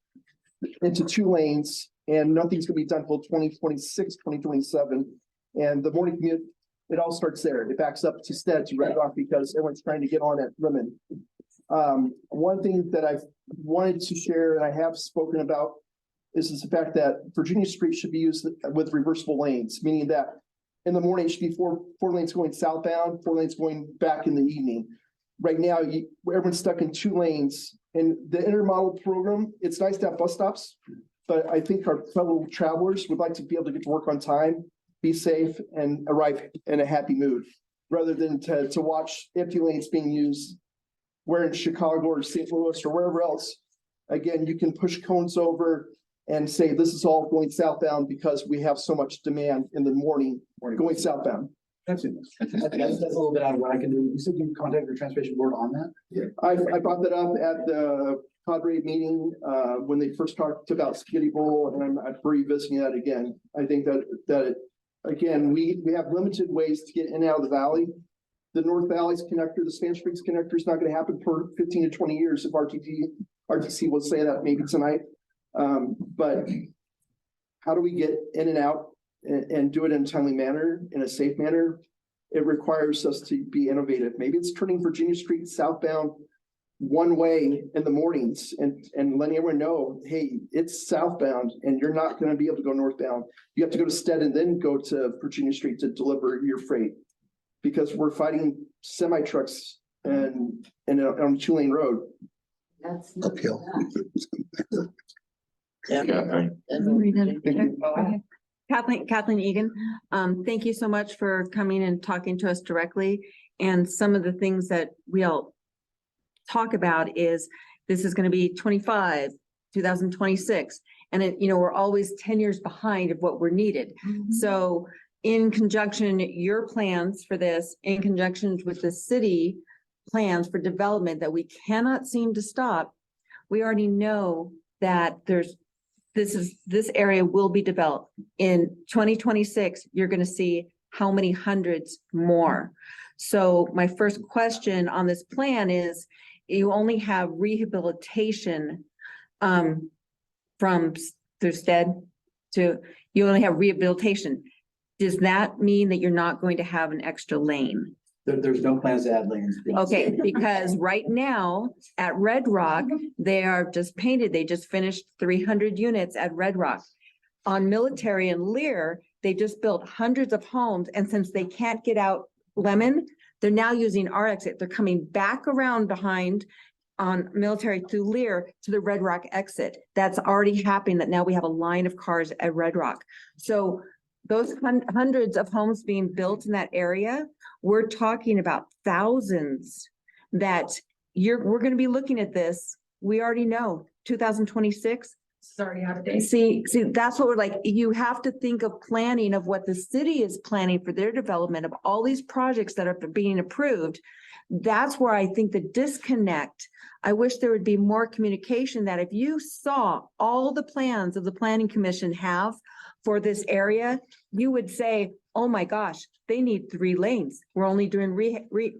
into 2 lanes and nothing's gonna be done till 2026, 2027. And the morning commute, it all starts there. It backs up to Stead to Red Rock because everyone's trying to get on at Lemon. One thing that I've wanted to share and I have spoken about is the fact that Virginia Street should be used with reversible lanes, meaning that in the morning, it should be four lanes going southbound, 4 lanes going back in the evening. Right now, everyone's stuck in 2 lanes. And the intermodal program, it's nice to have bus stops, but I think our fellow travelers would like to be able to get to work on time, be safe, and arrive in a happy mood, rather than to watch empty lanes being used. Where in Chicago or St. Louis or wherever else, again, you can push cones over and say, this is all going southbound because we have so much demand in the morning going southbound. That's a little bit out of what I can do. You said you contact your transportation board on that? Yeah. I brought that up at the Cadre meeting, when they first talked about Spaghetti Bowl, and I'm revisiting that again. I think that again, we have limited ways to get in and out of the valley. The North Valley's connector, the Spanish Creek's connector is not going to happen for 15 to 20 years if RTC will say that maybe tonight. But how do we get in and out and do it in a timely manner, in a safe manner? It requires us to be innovative. Maybe it's turning Virginia Street southbound one way in the mornings and letting everyone know, hey, it's southbound and you're not going to be able to go northbound. You have to go to Stead and then go to Virginia Street to deliver your freight, because we're fighting semi trucks and on a 2-lane road. That's Uphill. Kathleen Egan, thank you so much for coming and talking to us directly. And some of the things that we'll talk about is this is going to be 2026. And we're always 10 years behind of what we're needed. So in conjunction, your plans for this, in conjunction with the city plans for development that we cannot seem to stop, we already know that this area will be developed. In 2026, you're gonna see how many hundreds more. So my first question on this plan is, you only have rehabilitation from Thurstead to, you only have rehabilitation. Does that mean that you're not going to have an extra lane? There's no plans to add lanes. beyond Okay, state. because right now at Red Rock, they are just painted, they just finished 300 units at Red Rock. On Military and Lear, they just built hundreds of homes, and since they can't get out Lemon, they're now using our exit. They're coming back around behind on Military through Lear to the Red Rock exit. That's already happening, that now we have a line of cars at Red Rock. So those hundreds of homes being built in that area, we're talking about thousands that we're gonna be looking at this. We already know, 2026. It's already out of date. See, that's what we're like, you have to think of planning of what the city is planning for their development of all these projects that are being approved. That's where I think the disconnect, I wish there would be more communication, that if you saw all the plans of the planning commission have for this area, you would say, oh my gosh, they need 3 lanes. We're only doing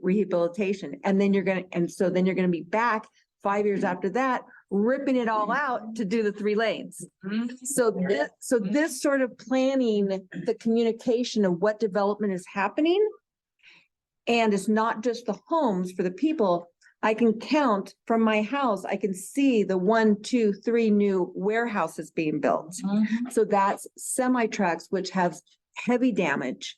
rehabilitation. And then you're gonna be back 5 years after that, ripping it all out to do the 3 lanes. So this sort of planning, the communication of what development is happening. And it's not just the homes for the people. I can count from my house, I can see the 1, 2, 3 new warehouses being built. So that's semi-trucks, which have heavy damage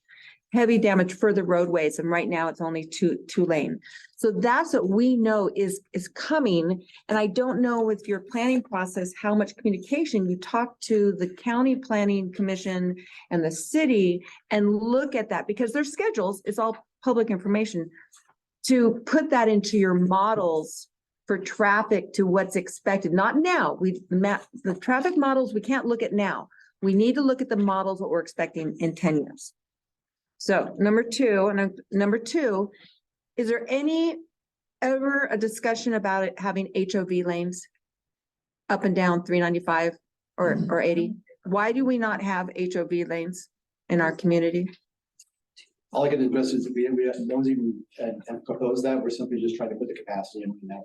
for the roadways. And right now it's only two lane. So that's what we know is coming. And I don't know with your planning process, how much communication you talk to the county planning commission and the city and look at that, because their schedules is all public information, to put that into your models for traffic to what's expected, not now. The traffic models, we can't look at now. We need to look at the models, what we're expecting in 10 years. So number two, is there ever a discussion about it having HOV lanes up and down 395 or 80? Why do we not have HOV lanes in our community? All I can address is no one's even proposed that. We're simply just trying to put the capacity in that.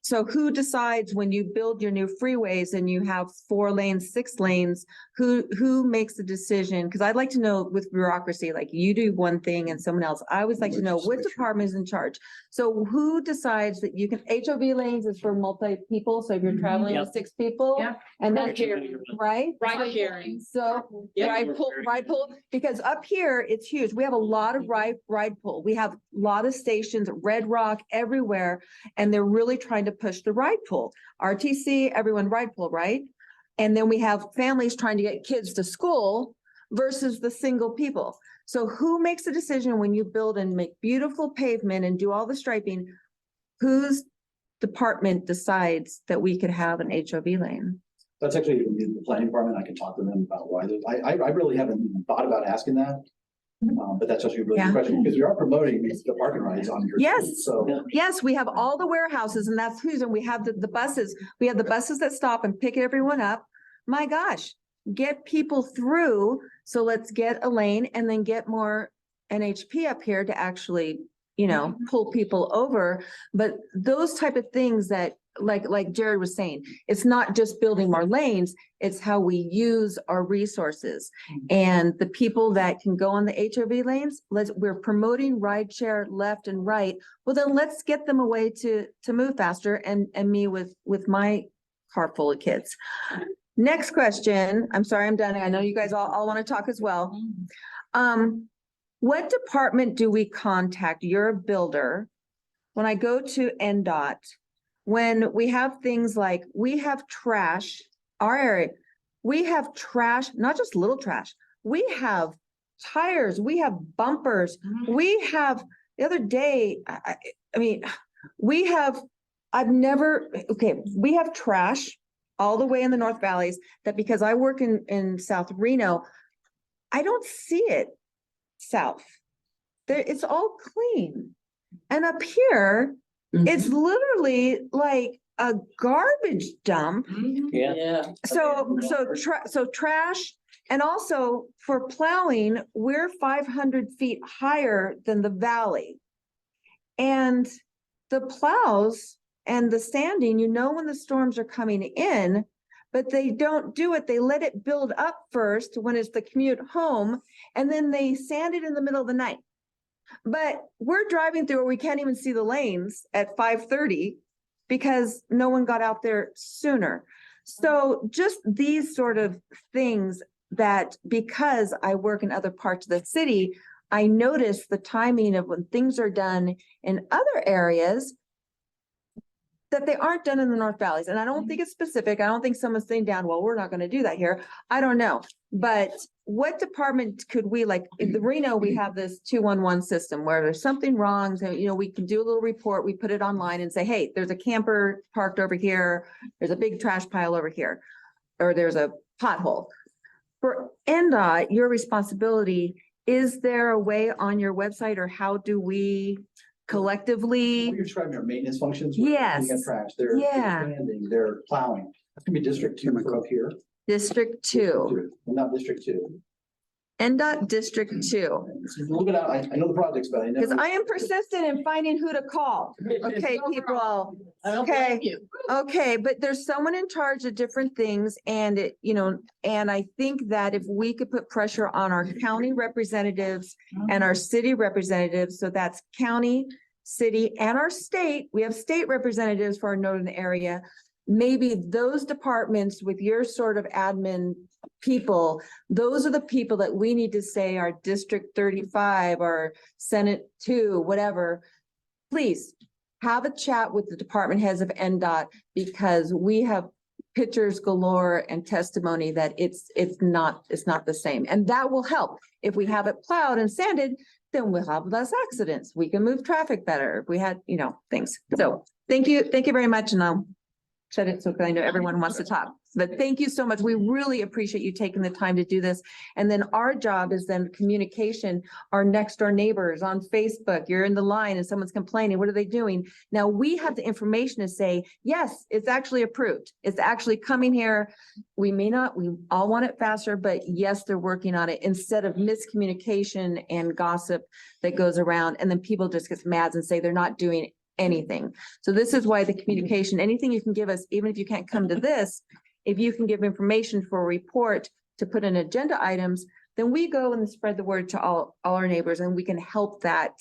So who decides when you build your new freeways and you have 4 lanes, 6 lanes, who makes the decision? Because I'd like to know with bureaucracy, like you do one thing and someone else, I always like to know what department is in charge. So who decides that you can, HOV lanes is for multi people, so if you're traveling with 6 people. Yeah. And then, Right. right? Ride sharing. So Yeah. ride pull, because up here, it's huge. We have a lot of ride pull. We have a lot of stations, Red Rock, everywhere, and they're really trying to push the ride pull. RTC, everyone ride pull, right? And then we have families trying to get kids to school versus the single people. So who makes the decision when you build and make beautiful pavement and do all the striping? Whose department decides that we could have an HOV lane? That's actually the planning department. I can talk to them about why. I really haven't even thought about asking that. But that's actually a really Yeah. good question, because we are promoting the parking rides on here. too. Yes. So, Yes, we have all the warehouses and that's who's, and we have the buses. We have the buses that stop and pick everyone up. My gosh, get people through. So let's get a lane and then get more NHP up here to actually, pull people over. But those type of things that, like Jared was saying, it's not just building more lanes, it's how we use our resources. And the people that can go on the HOV lanes, we're promoting rideshare left and right. Well, then let's get them away to move faster and me with my car full of kids. Next question. I'm sorry, I'm done. I know you guys all want to talk as well. What department do we contact? You're a builder. When I go to NDOT, when we have things like, we have trash, our area, we have trash, not just little trash. We have tires, we have bumpers, we have, the other day, we have trash all the way in the North Valleys that, because I work in South Reno, I don't see it south. There, it's all clean. And up here, it's literally like a garbage dump. Yeah. So trash, and also for plowing, we're 500 feet higher than the valley. And the plows and the sanding, you know, when the storms are coming in, but they don't do it. They let it build up first when it's the commute home, and then they sand it in the middle of the night. But we're driving through where we can't even see the lanes at 5:30 because no one got out there sooner. So just these sort of things that, because I work in other parts of the city, I notice the timing of when things are done in other areas that they aren't done in the North Valleys. And I don't think it's specific. I don't think someone's sitting down, well, we're not going to do that here. I don't know. But what department could we, like in the Reno, we have this 211 system where there's something wrong. So, you know, we can do a little report. We put it online and say, hey, there's a camper parked over here. There's a big trash pile over here, or there's a pothole. For NDOT, your responsibility, is there a way on your website, or how do we collectively? What you're describing are maintenance functions. where they're Yes. cleaning up trash, they're Yeah. sanding, they're plowing. That's gonna be District 2 for up here, District 2, not District 2. NDOT District 2. It's a little bit out, I know the projects, but I know. Because I am persistent in finding who to call. Okay, people. Okay, okay, but there's someone in charge of different things, and it, you know, and I think that if we could put pressure on our county representatives and our city representatives, so that's county, city, and our state, we have state representatives for our northern area. Maybe those departments with your sort of admin people, those are the people that we need to say are District 35 or Senate 2, whatever. Please have a chat with the department heads of NDOT, because we have pictures galore and testimony that it's not the same. And that will help. If we have it plowed and sanded, then we'll have less accidents. We can move traffic better. If we had, you know, things. So thank you very much. And I'll shut it so I know everyone wants to talk. But thank you so much. We really appreciate you taking the time to do this. And then our job is then communication, our next door neighbors on Facebook. You're in the line and someone's complaining. What are they doing? Now we have the information to say, yes, it's actually approved. It's actually coming here. We may not, we all want it faster, but yes, they're working on it, instead of miscommunication and gossip that goes around. And then people just get mad and say they're not doing anything. So this is why the communication, anything you can give us, even if you can't come to this, if you can give information for a report to put in agenda items, then we go and spread the word to all our neighbors, and we can help that,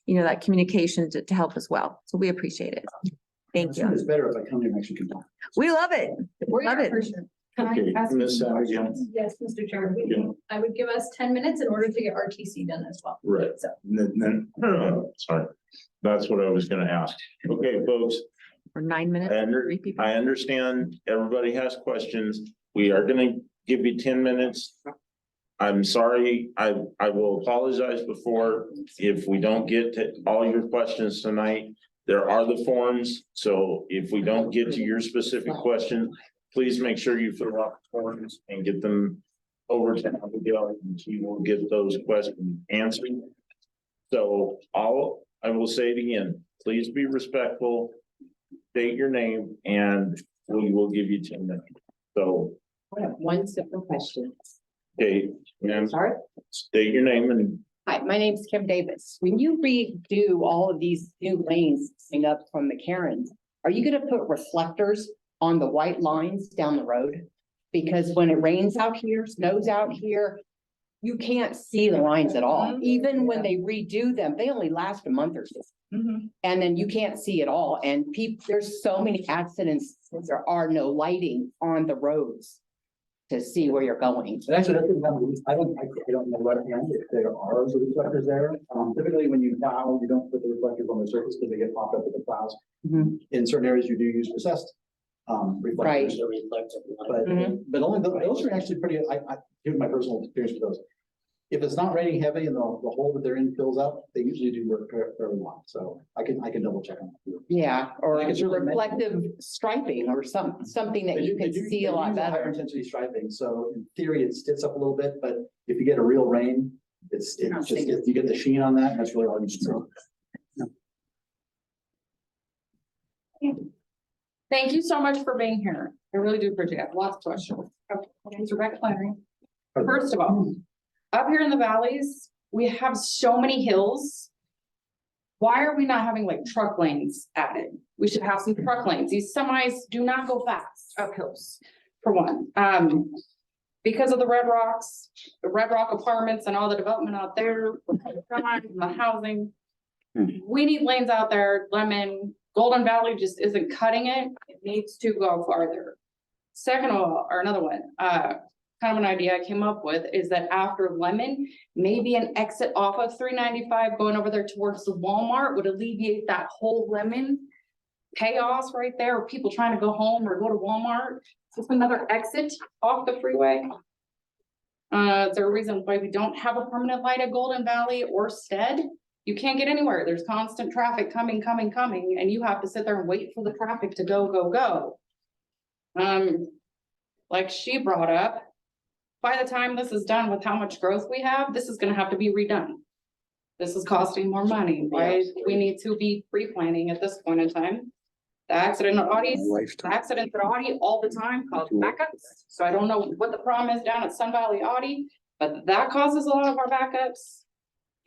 you know, that communication to help as well. So we appreciate it. Thank you. It's better if I come here and actually can talk. We love it. Love it. Can I Okay, ask Ms. you a Savage, question? Yes, Mr. Chair, Yeah. I would give us 10 minutes in order to get RTC done as well. Right. So. Then, sorry, that's what I was gonna ask. Okay, folks, For 9 minutes. I under- 3 people. I understand everybody has questions. We are gonna give you 10 minutes. I'm sorry, I will apologize before if we don't get to all your questions tonight. There are the forms, so if we don't get to your specific question, please make sure you fill out the forms and get them over to Abigail, and she will get those questions answered. So I will say it again, please be respectful, state your name, and we will give you 10 minutes. So, I have one simple question. okay, and Sorry. state your name and Hi, my name is Kim Davis. When you redo all of these new lanes coming up from McCarran, are you gonna put reflectors on the white lines down the road? Because when it rains out here, snows out here, you can't see the lines at all. Even when they redo them, they only last a month or so. And then you can't see it all. And there's so many accidents since there are no lighting on the roads to see where you're going. And actually, that's what I don't know right hand if there are the reflectors there. Typically, when you plow, you don't put the reflectors on the surface because they get popped up with the plows. Mhm. In certain areas, you do use recessed reflectors. But only those are actually pretty, given my personal experience with those. If it's not raining heavy and the hole that they're in fills up, they usually do work fairly well. So I can double check on that. Yeah, or I can certainly reflective striping or something that you can see a lot Higher better. intensity striping, so in theory, it sticks up a little bit, but if you get a real rain, It's just, you get the sheen on that, and that's really all you need to know. Thank you so much for being here. I really do appreciate it. Lots of questions. Okay, my name's Rebecca Flannery. First of all, up here in the valleys, we have so many hills. Why are we not having like truck lanes added? We should have some truck lanes. These semis do not go fast up hills, for one. Because of the Red Rock apartments and all the development out there, the housing. We need lanes out there. Lemon, Golden Valley just isn't cutting it. It needs to go farther. Second of all, or another one, kind of an idea I came up with is that after Lemon, maybe an exit off of 395 going over there towards the Walmart would alleviate that whole Lemon chaos right there, or people trying to go home or go to Walmart. Just another exit off the freeway. Is there a reason why we don't have a permanent light at Golden Valley or Stead? You can't get anywhere. There's constant traffic coming, and you have to sit there and wait for the traffic to go. Like she brought up, by the time this is done with how much growth we have, this is gonna have to be redone. This is costing more money, right? We need to be pre-planning at this point in time. The accident at Audi all the time cause backups. So I don't know what the problem is down at Sun Valley Audi, but that causes a lot of our backups.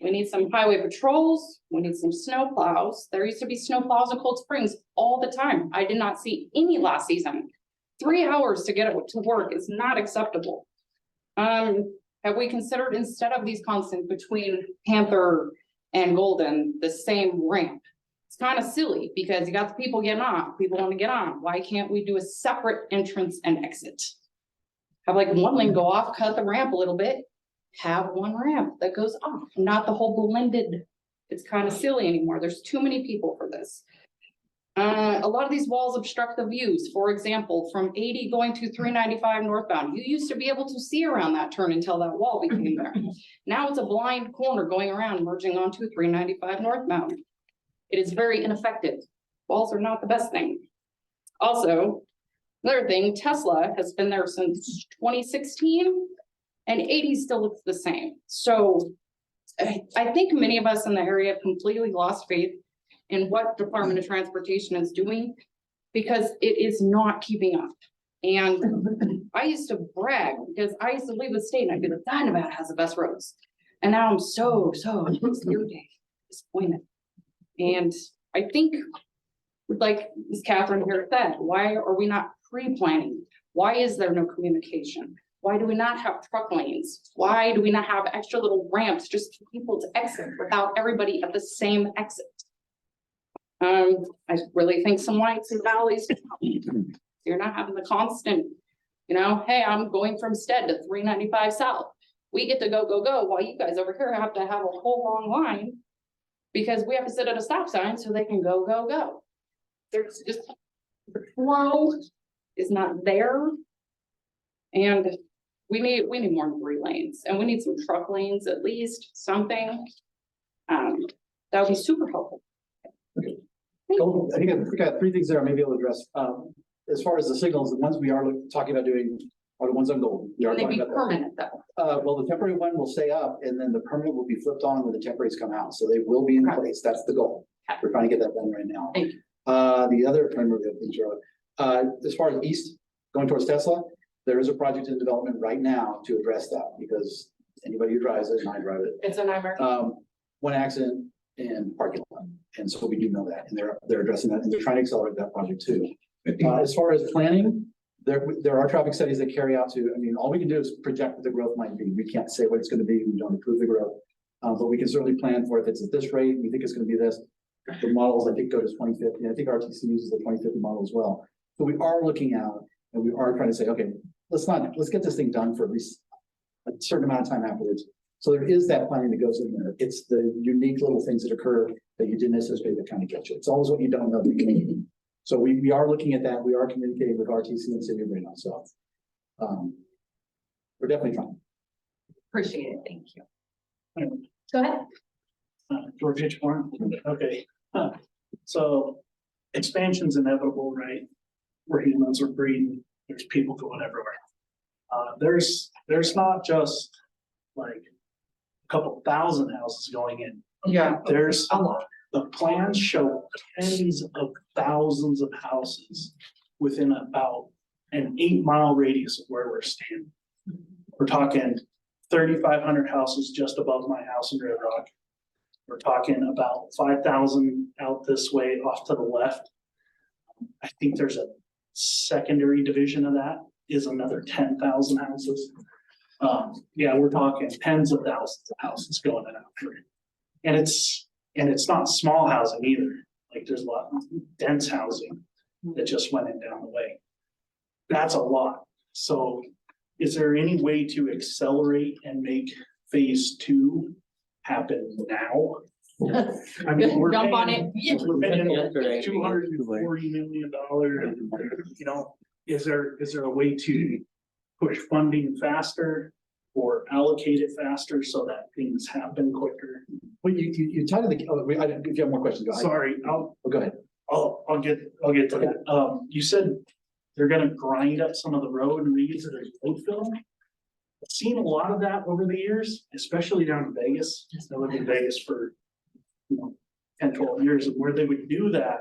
We need some highway patrols. We need some snow plows. There used to be snow plows in Cold Springs all the time. I did not see any last season. 3 hours to get it to work is not acceptable. Have we considered instead of these constants between Panther and Golden, the same ramp? It's kind of silly because you got the people getting off, people want to get on. Why can't we do a separate entrance and exit? Have like one lane go off, cut the ramp a little bit, have one ramp that goes off, not the whole blended. It's kind of silly anymore. There's too many people for this. A lot of these walls obstruct the views. For example, from 80 going to 395 northbound, you used to be able to see around that turn until that wall became there. Now it's a blind corner going around, merging onto 395 northbound. It is very ineffective. Walls are not the best thing. Also, another thing, Tesla has been there since 2016 and 80 still looks the same. So I think many of us in the area have completely lost faith in what Department of Transportation is doing because it is not keeping up. And I used to brag because I used to leave the state and I'd be like, Nevada has the best roads. And now I'm so disappointed. And I think, like Ms. Catherine here said, why are we not pre-planning? Why is there no communication? Why do we not have truck lanes? Why do we not have extra little ramps just for people to exit without everybody at the same exit? I really think some lights and valleys. You're not having the constant, hey, I'm going from Stead to 395 South. We get to go, while you guys over here have to have a whole long line because we have to sit at a stop sign so they can go. There's just, the flow is not there. And we need more than 3 lanes and we need some truck lanes, at least something. That would be super helpful. Cool. I think I've got 3 things there I may be able to address. As far as the signals, the ones we are talking about doing are the ones on Golden. We are Can they talking be about that. permanent though? Well, the temporary one will stay up and then the permanent will be flipped on when the temporaries come out. So they will be in Okay. place. That's the goal. Okay. We're trying to get that done right now. Thank you. The other, trying to remember the other things, as far as east, going towards Tesla, there is a project in development right now to address that because anybody who drives it, and I drive it, It's a nightmare. one accident in parking lot. And so we do know that, and they're addressing that, and they're trying to accelerate that project too. As far as planning, there are traffic studies that carry out to, all we can do is project what the growth might be. We can't say what it's gonna be, we don't approve the growth. But we can certainly plan for if it's at this rate, we think it's gonna be this. The models, I think, go to 2050, I think RTC uses the 2050 model as well. So we are looking out, and we are trying to say, okay, let's get this thing done for at least a certain amount of time afterwards. So there is that planning that goes in there. It's the unique little things that occur that you didn't anticipate that kind of get you. It's always what you don't know that you can. So we are looking at that. We are communicating with RTC and City of Reno. So we're definitely trying. Appreciate it. Thank you. Go ahead. George H. Warren. Okay. So expansion's inevitable, right? We're humans, we're breeding, there's people going everywhere. There's not just like couple thousand houses going in. Yeah. There's, A lot. the plans show tens of thousands of houses within about an 8 mile radius of where we're standing. We're talking 3,500 houses just above my house in Red Rock. We're talking about 5,000 out this way off to the left. I think there's a secondary division of that is another 10,000 houses. Yeah, we're talking tens of thousands of houses going in out there. And it's not small housing either. Like there's a lot of dense housing that just went in down the way. That's a lot. So is there any way to accelerate and make phase 2 happen now? I mean, we're Jump on paying- it. We're paying $240 million, you know, is there a way to push funding faster or allocate it faster so that things happen quicker? Well, you tied to the, if you have more questions, go ahead. Sorry, Oh, go ahead. I'll get to that. You said they're gonna grind up some of the road and reuse it as road fill. I've seen a lot of that over the years, especially down in Vegas. I lived in Vegas for, 10, 12 years, and where they would do that.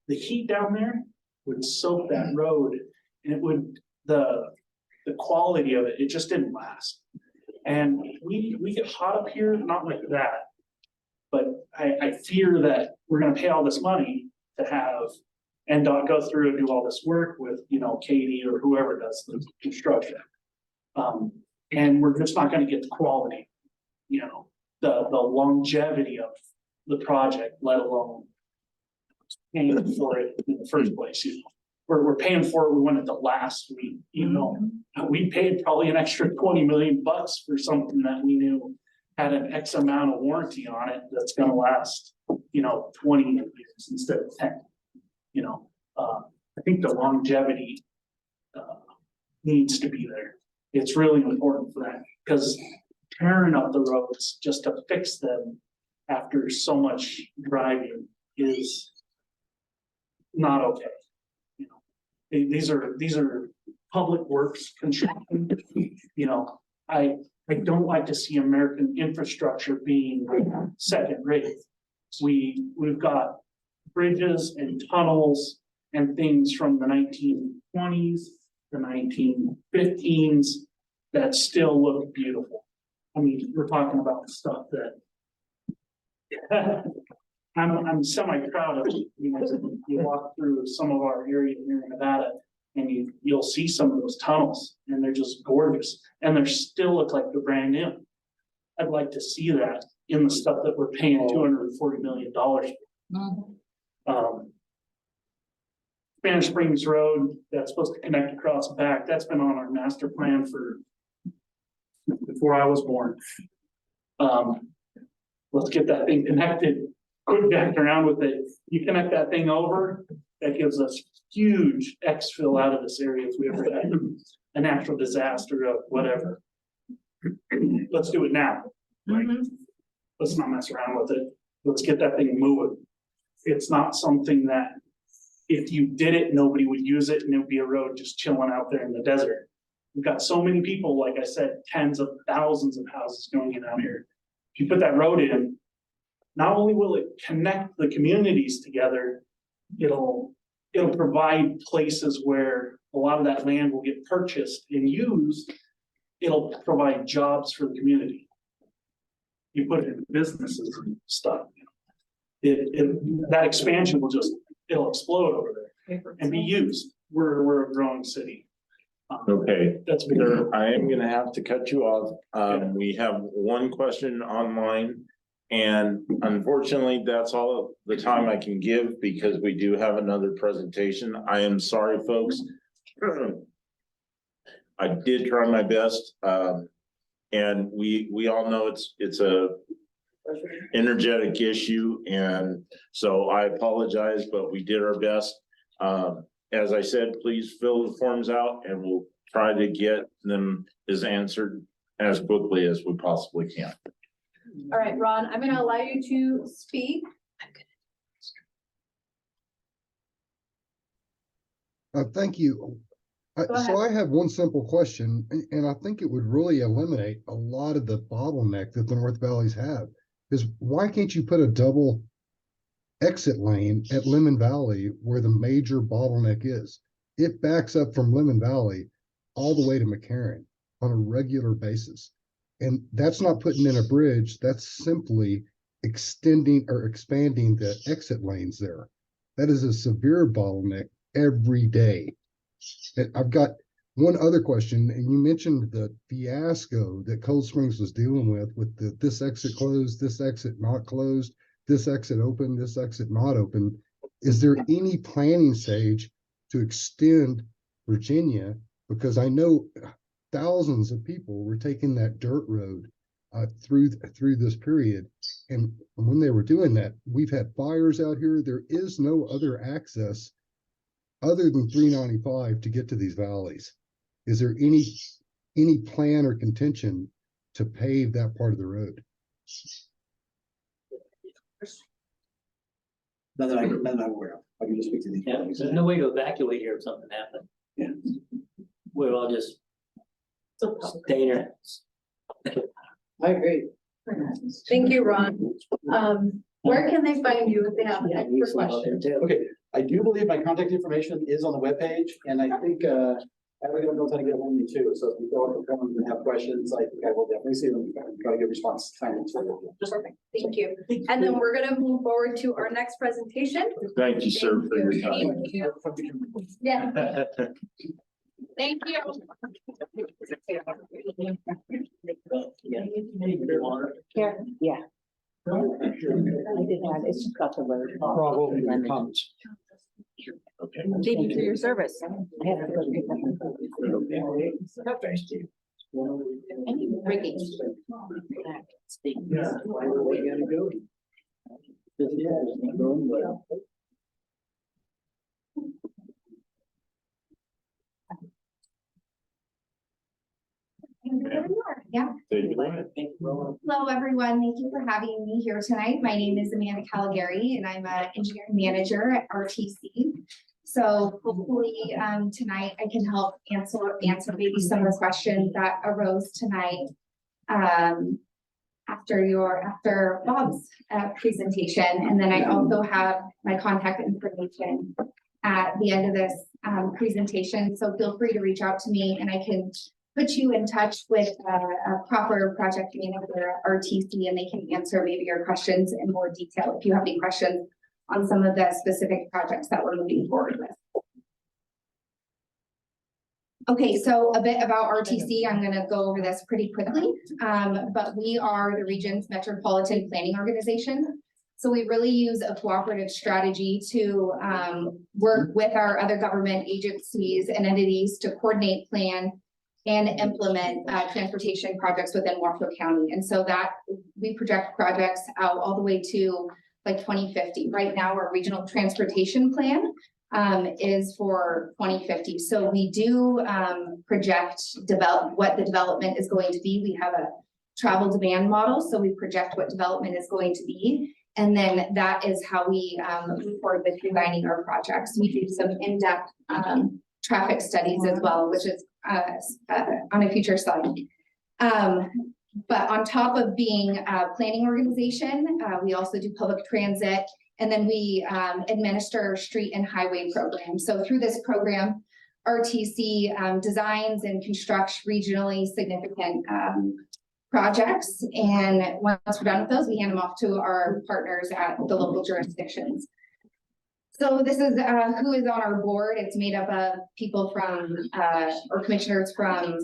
The heat down there would soak that road and it would, the quality of it, it just didn't last. And we get hot up here, not like that. But I fear that we're gonna pay all this money to have NDOT go through and do all this work with, Katie or whoever does the construction. And we're just not gonna get the quality, the longevity of the project, let alone paying for it in the first place. We're paying for it, we want it to last. We paid probably an extra $20 million for something that we knew had an X amount of warranty on it that's gonna last, 20 years instead of 10. I think the longevity needs to be there. It's really important for that, because tearing up the roads just to fix them after so much driving is not okay. These are public works construction. I don't like to see American infrastructure being second rate. We've got bridges and tunnels and things from the 1920s, the 1915s that still look beautiful. I mean, we're talking about stuff that I'm semi-proud of. You walk through some of our area here in Nevada and you'll see some of those tunnels and they're just gorgeous and they still look like they're brand new. I'd like to see that in the stuff that we're paying $240 million for. Spanish Springs Road, that's supposed to connect across back, that's been on our master plan for before I was born. Let's get that thing connected, quit backing around with it. You connect that thing over, that gives us huge exfil out of this area if we ever had a natural disaster of whatever. Let's do it now. Right? Let's not mess around with it. Let's get that thing moving. It's not something that if you did it, nobody would use it and it would be a road just chilling out there in the desert. We've got so many people, like I said, tens of thousands of houses going in out here. If you put that road in, not only will it connect the communities together, it'll provide places where a lot of that land will get purchased and used. It'll provide jobs for the community. You put it in businesses and stuff. That expansion will it'll explode over there and be used. We're a growing city. Okay, That's big. I am gonna have to cut you off. We have one question online. And unfortunately, that's all of the time I can give because we do have another presentation. I am sorry, folks. I did try my best. And we all know it's a energetic issue. And so I apologize, but we did our best. As I said, please fill the forms out and we'll try to get them answered as quickly as we possibly can. All right, Ron, I'm gonna allow you to speak. Thank you. Go ahead. So I have one simple question, and I think it would really eliminate a lot of the bottleneck that the North Valleys have. Is why can't you put a double exit lane at Lemon Valley where the major bottleneck is? It backs up from Lemon Valley all the way to McCarran on a regular basis. And that's not putting in a bridge, that's simply extending or expanding the exit lanes there. That is a severe bottleneck every day. And I've got one other question, and you mentioned the fiasco that Cold Springs was dealing with this exit closed, this exit not closed, this exit open, this exit not open. Is there any planning stage to extend Virginia? Because I know thousands of people were taking that dirt road through this period. And when they were doing that, we've had fires out here. There is no other access other than 395 to get to these valleys. Is there any plan or contention to pave that part of the road? None that I'm aware of. I can just speak to the. Yeah, there's no way to evacuate here if something happened. Yeah. We'll all just stay there. I agree. Thank you, Ron. Where can they find you if they have extra questions? Okay, I do believe my contact information is on the webpage, and I think, everyone knows how to get hold of me too, so if you go up and have questions, I think I will definitely see them, and try to get response time. Perfect, thank you. And then we're gonna move forward to our next presentation. Thank you, sir, for your time. Yeah. Thank you. Yeah, yeah. I did that, it's just got the road. Comments. Thank you for your service. I have to go pick up my phone. I need rigging. Yeah. Hello, everyone. Thank you for having me here tonight. My name is Amanda Caligari, and I'm an engineering manager at RTC. So hopefully tonight I can help answer maybe some of the questions that arose tonight after Bob's presentation. And then I also have my contact information at the end of this presentation. So feel free to reach out to me, and I can put you in touch with a proper project manager at RTC, and they can answer maybe your questions in more detail if you have any questions on some of the specific projects that we're moving forward with. Okay, so a bit about RTC. I'm going to go over this pretty quickly, but we are the region's metropolitan planning organization. So we really use a cooperative strategy to work with our other government agencies and entities to coordinate, plan, and implement transportation projects within Washoe County. And so that we project projects out all the way to like 2050. Right now, our regional transportation plan is for 2050. So we do project what the development is going to be. We have a travel demand model. So we project what development is going to be. And then that is how we move forward with designing our projects. We do some in-depth traffic studies as well, which is on a future slide. But on top of being a planning organization, we also do public transit, and then we administer street and highway programs. So through this program, RTC designs and constructs regionally significant projects. And once we're done with those, we hand them off to our partners at the local jurisdictions. So this is who is on our board. It's made up of people from or commissioners from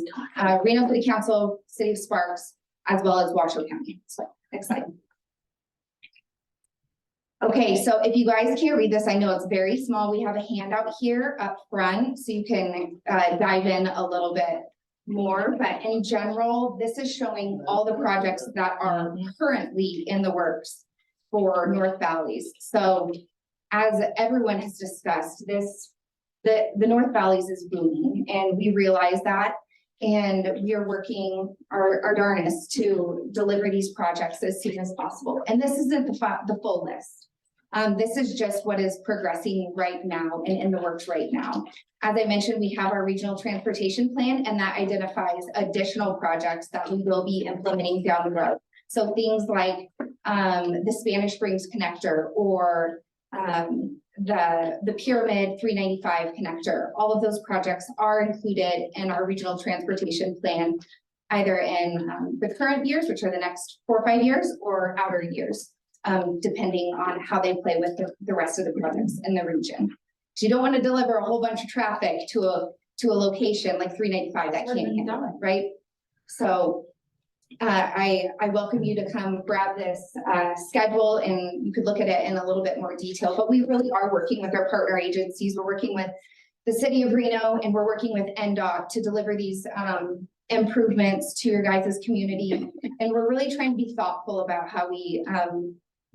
Reno City Council, City of Sparks, as well as Washoe County. So next slide. Okay, so if you guys can't read this, I know it's very small. We have a handout here up front, so you can dive in a little bit more. But in general, this is showing all the projects that are currently in the works for North Valleys. So as everyone has discussed, the North Valleys is booming, and we realize that, and we are working our darnest to deliver these projects as soon as possible. And this isn't the full list. This is just what is progressing right now and in the works right now. As I mentioned, we have our regional transportation plan, and that identifies additional projects that we will be implementing down the road. So things like the Spanish Springs connector, or the Pyramid 395 connector. All of those projects are included in our regional transportation plan, either in the current years, which are the next 4 or 5 years, or outer years, depending on how they play with the rest of the projects in the region. So you don't want to deliver a whole bunch of traffic to a location like 395 that can't handle, right? So I welcome you to come grab this schedule, and you could look at it in a little bit more detail, but we really are working with our partner agencies. We're working with the city of Reno, and we're working with NDOT to deliver these improvements to your guys' community. And we're really trying to be thoughtful about how we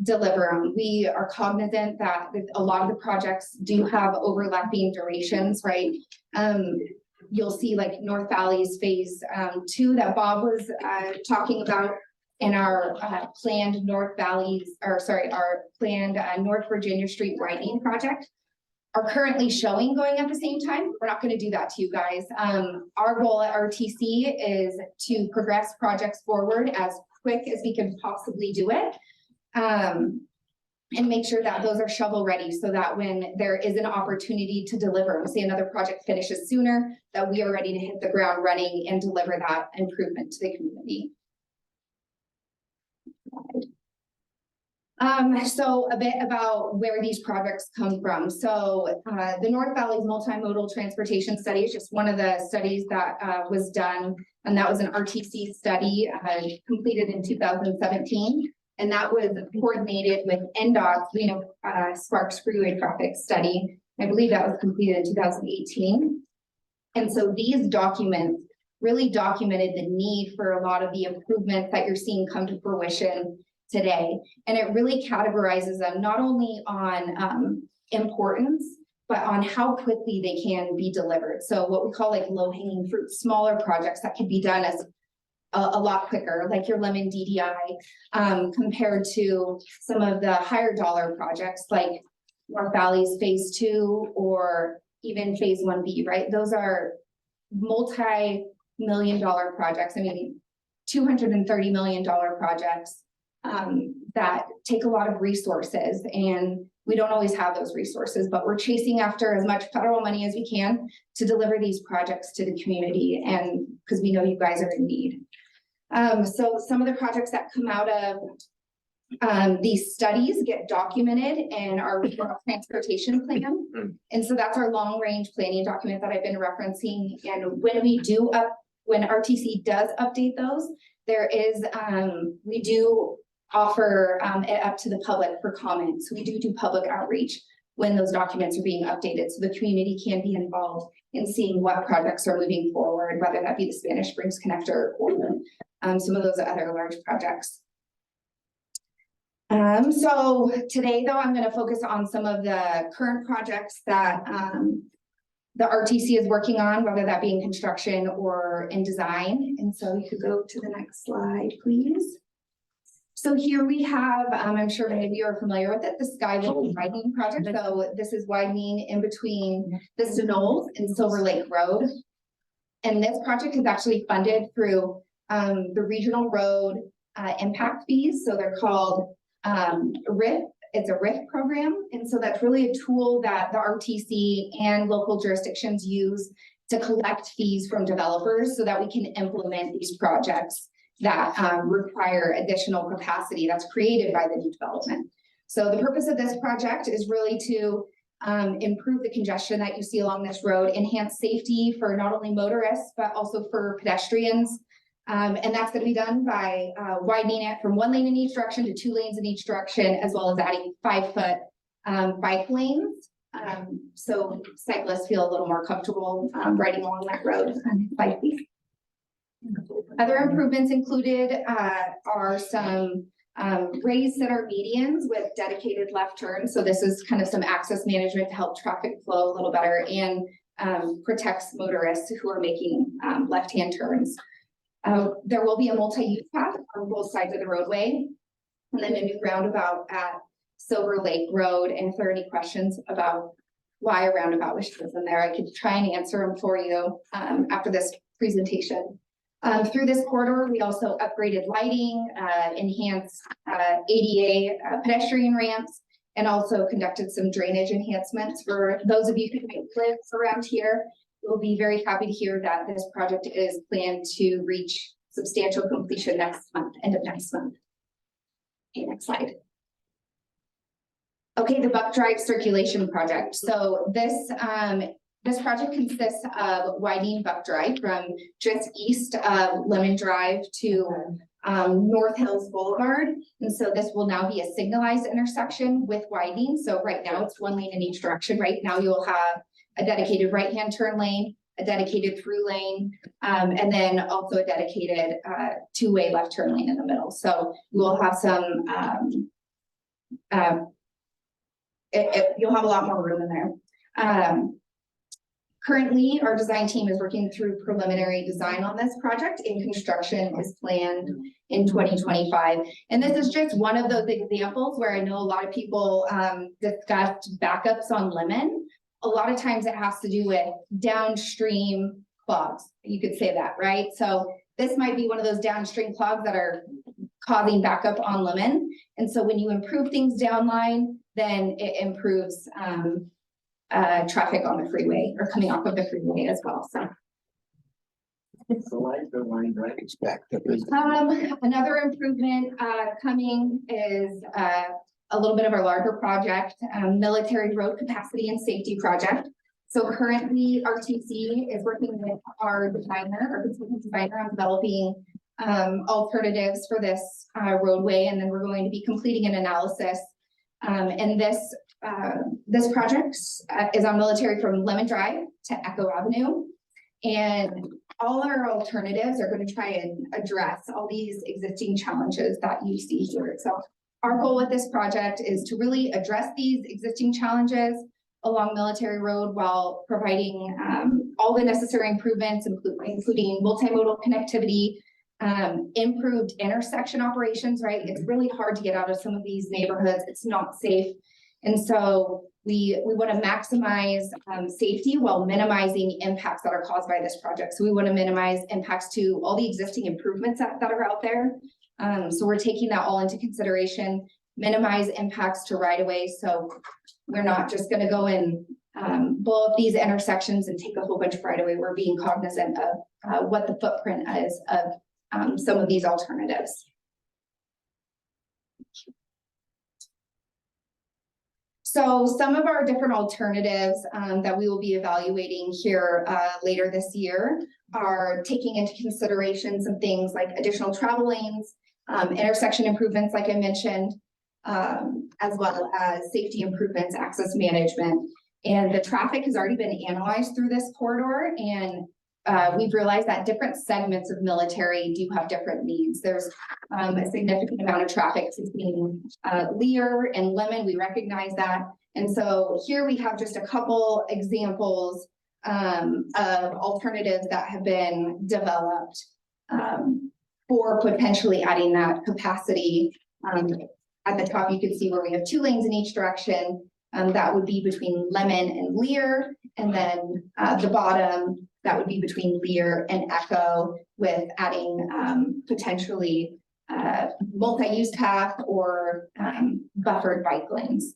deliver them. We are cognizant that a lot of the projects do have overlapping durations, right? You'll see like North Valley's phase 2 that Bob was talking about, in our planned North Virginia Street widening project are currently showing going at the same time. We're not going to do that to you guys. Our goal at RTC is to progress projects forward as quick as we can possibly do it. And make sure that those are shovel ready, so that when there is an opportunity to deliver, say another project finishes sooner, that we are ready to hit the ground running and deliver that improvement to the community. So a bit about where these projects come from. So the North Valley's multimodal transportation study is just one of the studies that was done, and that was an RTC study completed in 2017. And that was coordinated with NDOT's Reno Sparks Freeway traffic study. I believe that was completed in 2018. And so these documents really documented the need for a lot of the improvements that you're seeing come to fruition today. And it really categorizes them not only on importance, but on how quickly they can be delivered. So what we call like low-hanging fruit, smaller projects that can be done as a lot quicker, like your Lemon DDI, compared to some of the higher dollar projects like North Valley's phase 2 or even phase 1B, right? Those are multi-million-dollar projects. I mean, $230 million projects that take a lot of resources, and we don't always have those resources, but we're chasing after as much federal money as we can to deliver these projects to the community, and because we know you guys are in need. So some of the projects that come out of these studies get documented in our regional transportation plan. And so that's our long range planning document that I've been referencing. And when RTC does update those, there is, we do offer it up to the public for comment. So we do public outreach when those documents are being updated, so the community can be involved in seeing what projects are moving forward, whether that be the Spanish Springs connector or some of those other large projects. So today though, I'm going to focus on some of the current projects that the RTC is working on, whether that be in construction or in design. And so you could go to the next slide, please. So here we have, I'm sure many of you are familiar with it, the Skyway widening project. So this is widening in between the Stanoles and Silver Lake Road. And this project is actually funded through the regional road impact fees. So they're called RIF. It's a RIF program. And so that's really a tool that the RTC and local jurisdictions use to collect fees from developers so that we can implement these projects that require additional capacity that's created by the new development. So the purpose of this project is really to improve the congestion that you see along this road, enhance safety for not only motorists, but also for pedestrians. And that's going to be done by widening it from 1 lane in each direction to 2 lanes in each direction, as well as adding 5-foot bike lanes. So cyclists feel a little more comfortable riding along that road on bike feet. Other improvements included are some raised center medians with dedicated left turns. So this is kind of some access management to help traffic flow a little better and protects motorists who are making left-hand turns. There will be a multi-use path on both sides of the roadway, and then a new roundabout at Silver Lake Road. And if there are any questions about why a roundabout was chosen there, I could try and answer them for you after this presentation. Through this corridor, we also upgraded lighting, enhanced ADA pedestrian ramps, and also conducted some drainage enhancements. For those of you who might live around here, we'll be very happy to hear that this project is planned to reach substantial completion next month, end of next month. Okay, next slide. Okay, the Buck Drive Circulation Project. So this project consists of widening Buck Drive from just east of Lemon Drive to North Hills Boulevard. And so this will now be a signalized intersection with widening. So right now it's one lane in each direction. Right now you'll have a dedicated right-hand turn lane, a dedicated through lane, and then also a dedicated two-way left turn lane in the middle. So we'll have some, you'll have a lot more room in there. Currently, our design team is working through preliminary design on this project, and construction is planned in 2025. And this is just one of those examples where I know a lot of people discussed backups on Lemon. A lot of times it has to do with downstream clogs. You could say that, right? So this might be one of those downstream clogs that are causing backup on Lemon. And so when you improve things downline, then it improves traffic on the freeway or coming off of the freeway as well. So It's backed up. another improvement coming is a little bit of our larger project, military road capacity and safety project. So currently RTC is working with our consultant designer on developing alternatives for this roadway, and then we're going to be completing an analysis. And this project is on military from Lemon Drive to Echo Avenue. And all our alternatives are going to try and address all these existing challenges that you see here. So our goal with this project is to really address these existing challenges along Military Road while providing all the necessary improvements, including multimodal connectivity, improved intersection operations, right? It's really hard to get out of some of these neighborhoods. It's not safe. And so we want to maximize safety while minimizing impacts that are caused by this project. So we want to minimize impacts to all the existing improvements that are out there. So we're taking that all into consideration, minimize impacts to right-of-way. So we're not just going to go and blow up these intersections and take a whole bunch of right-of-way. We're being cognizant of what the footprint is of some of these alternatives. So some of our different alternatives that we will be evaluating here later this year are taking into consideration some things like additional travel lanes, intersection improvements, like I mentioned, as well as safety improvements, access management. And the traffic has already been analyzed through this corridor, and we've realized that different segments of military do have different needs. There's a significant amount of traffic between Lear and Lemon. We recognize that. And so here we have just a couple examples of alternatives that have been developed for potentially adding that capacity. At the top, you can see where we have 2 lanes in each direction. That would be between Lemon and Lear. And then the bottom, that would be between Lear and Echo, with adding potentially multi-use path or buffered bike lanes.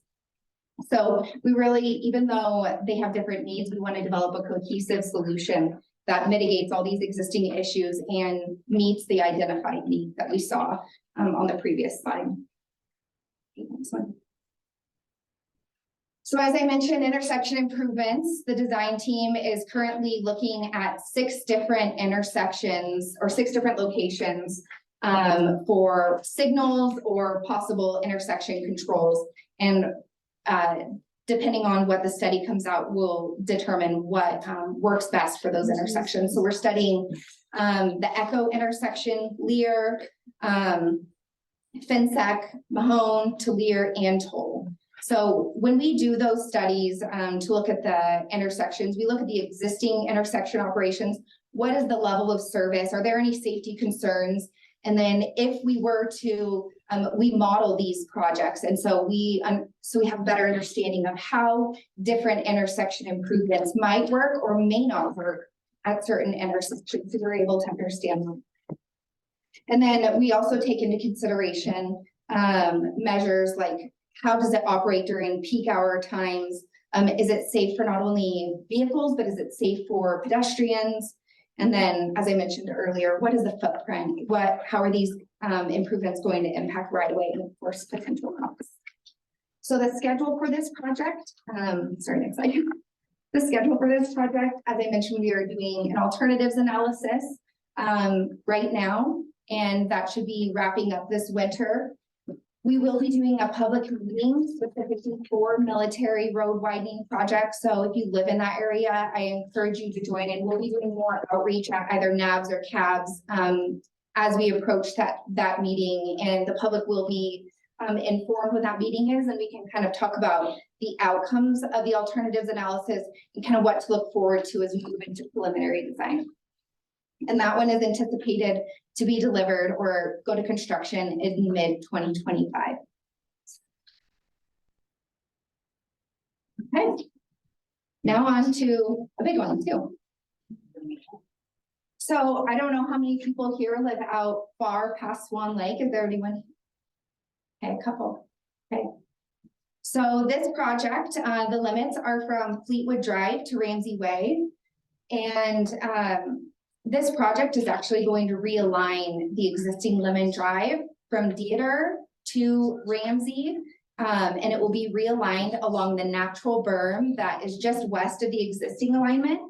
So we really, even though they have different needs, we want to develop a cohesive solution that mitigates all these existing issues and meets the identified need that we saw on the previous slide. Next one. So as I mentioned, intersection improvements, the design team is currently looking at 6 different intersections or 6 different locations for signals or possible intersection controls. And depending on what the study comes out, will determine what works best for those intersections. So we're studying the Echo intersection, Lear, Finsec, Mahone, to Lear, and Toll. So when we do those studies to look at the intersections, we look at the existing intersection operations. What is the level of service? Are there any safety concerns? And then if we were to, we model these projects, and so we have a better understanding of how different intersection improvements might work or may not work at certain intersections, so we're able to understand them. And then we also take into consideration measures like how does it operate during peak hour times? Is it safe for not only vehicles, but is it safe for pedestrians? And then, as I mentioned earlier, what is the footprint? How are these improvements going to impact right away and of course potential costs? So the schedule for this project, sorry, next slide. The schedule for this project, as I mentioned, we are doing an alternatives analysis right now, and that should be wrapping up this winter. We will be doing a public meeting specifically for military road widening projects. So if you live in that area, I encourage you to join in. We'll be doing more outreach at either NABS or CABS as we approach that meeting, and the public will be informed when that meeting is, and we can kind of talk about the outcomes of the alternatives analysis and kind of what to look forward to as we move into preliminary design. And that one is anticipated to be delivered or go to construction in mid-2025. Okay. Now on to a big one too. So I don't know how many people here live out far past Swan Lake. Is there anyone? Okay, a couple. Okay. So this project, the limits are from Fleetwood Drive to Ramsey Way. And this project is actually going to realign the existing Lemon Drive from Theater to Ramsey. And it will be realigned along the natural berm that is just west of the existing alignment.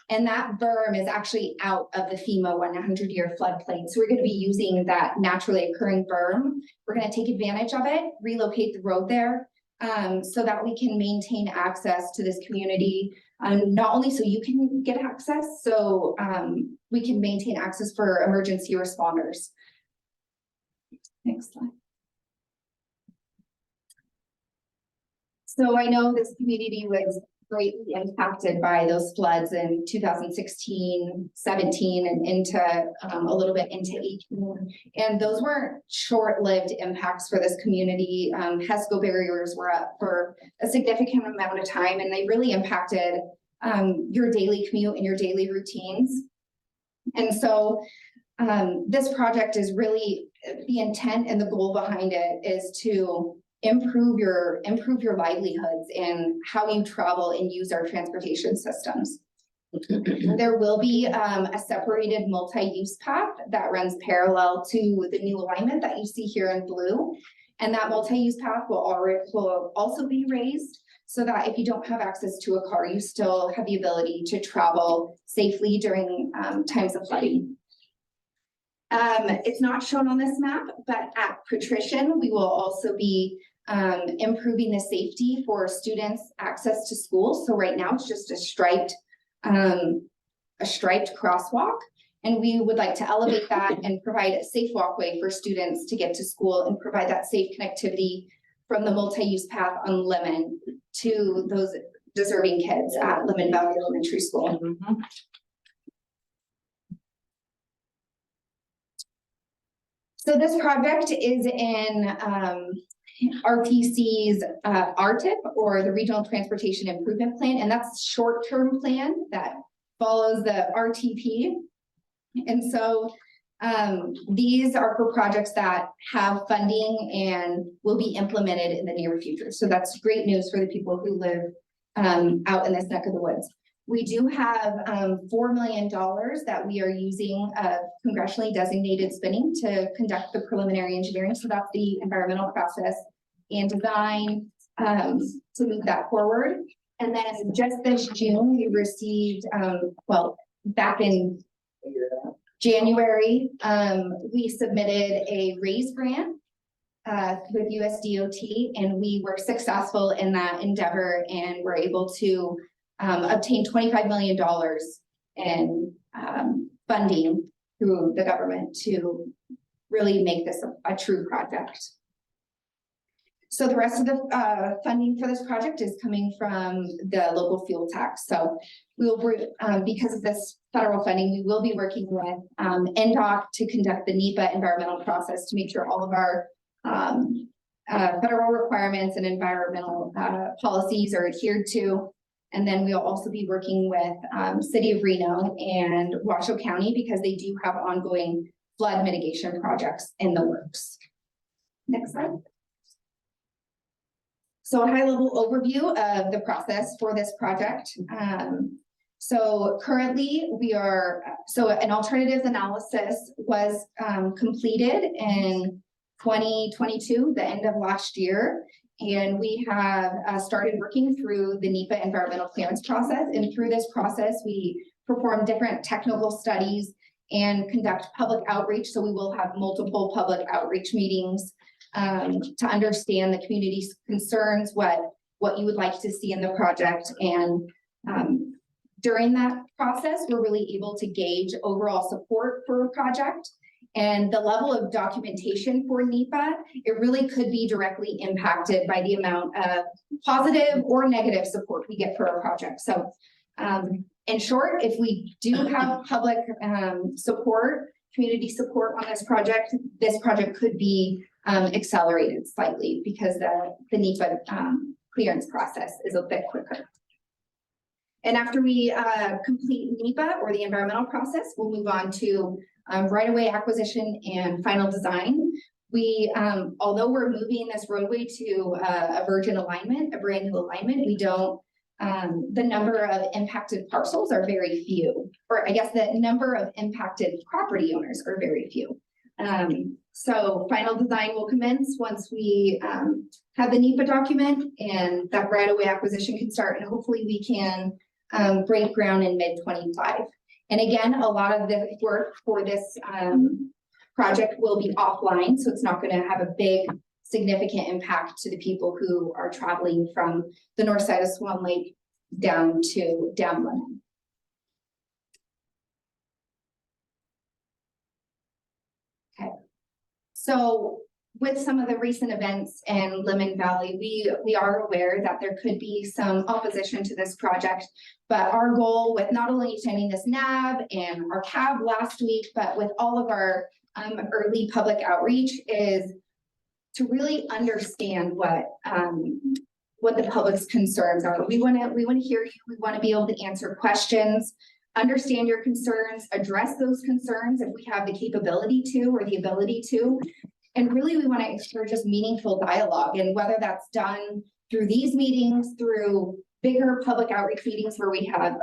And that berm is actually out of the FEMA 100-year floodplain. So we're going to be using that naturally occurring berm. We're going to take advantage of it, relocate the road there, so that we can maintain access to this community. Not only so you can get access, so we can maintain access for emergency responders. Next slide. So I know this community was greatly impacted by those floods in 2016, 17, and into a little bit into 18. And those weren't short-lived impacts for this community. HESCO barriers were up for a significant amount of time, and they really impacted your daily commute and your daily routines. And so this project is really, the intent and the goal behind it is to improve your livelihoods and how you travel and use our transportation systems. There will be a separated multi-use path that runs parallel to the new alignment that you see here in blue. And that multi-use path will also be raised so that if you don't have access to a car, you still have the ability to travel safely during times of flooding. It's not shown on this map, but at Patrician, we will also be improving the safety for students' access to school. So right now it's just a striped crosswalk, and we would like to elevate that and provide a safe walkway for students to get to school and provide that safe connectivity from the multi-use path on Lemon to those deserving kids at Lemon Valley Elementary School. So this project is in RTC's RTIP, or the Regional Transportation Improvement Plan, and that's a short-term plan that follows the RTP. And so these are for projects that have funding and will be implemented in the near future. So that's great news for the people who live out in this neck of the woods. We do have $4 million that we are using congressionally designated spending to conduct the preliminary engineering. So that's the environmental process and design to move that forward. And then just this June, we received, well, back in January, we submitted a RAISE grant with USDOT, and we were successful in that endeavor and were able to obtain $25 million in funding through the government to really make this a true project. So the rest of the funding for this project is coming from the local fuel tax. So we will, because of this federal funding, we will be working with NDOT to conduct the NEPA environmental process to make sure all of our federal requirements and environmental policies are adhered to. And then we'll also be working with City of Reno and Washoe County because they do have ongoing flood mitigation projects in the works. Next slide. So a high level overview of the process for this project. So currently so an alternatives analysis was completed in 2022, the end of last year. And we have started working through the NEPA environmental clearance process. And through this process, we perform different technical studies and conduct public outreach. So we will have multiple public outreach meetings to understand the community's concerns, what you would like to see in the project. And during that process, we're really able to gauge overall support for a project. And the level of documentation for NEPA, it really could be directly impacted by the amount of positive or negative support we get for a project. So in short, if we do have public support, community support on this project could be accelerated slightly because the NEPA clearance process is a bit quicker. And after we complete NEPA or the environmental process, we'll move on to right-of-way acquisition and final design. We, although we're moving this roadway to a virgin alignment, a brand new alignment, we don't, the number of impacted parcels are very few, or I guess the number of impacted property owners are very few. So final design will commence once we have the NEPA document and that right-of-way acquisition can start, and hopefully we can break ground in mid-25. And again, a lot of the work for this project will be offline, so it's not going to have a big significant impact to the people who are traveling from the north side of Swan Lake down Lemon. Okay, so with some of the recent events in Lemon Valley, we are aware that there could be some opposition to this project, but our goal with not only attending this NAB and our CAB last week, but with all of our early public outreach is to really understand what the public's concerns are. We want to hear you. We want to be able to answer questions, understand your concerns, address those concerns if we have the capability to or the ability to. And really, we want to encourage just meaningful dialogue, and whether that's done through these meetings, through bigger public outreach meetings where we have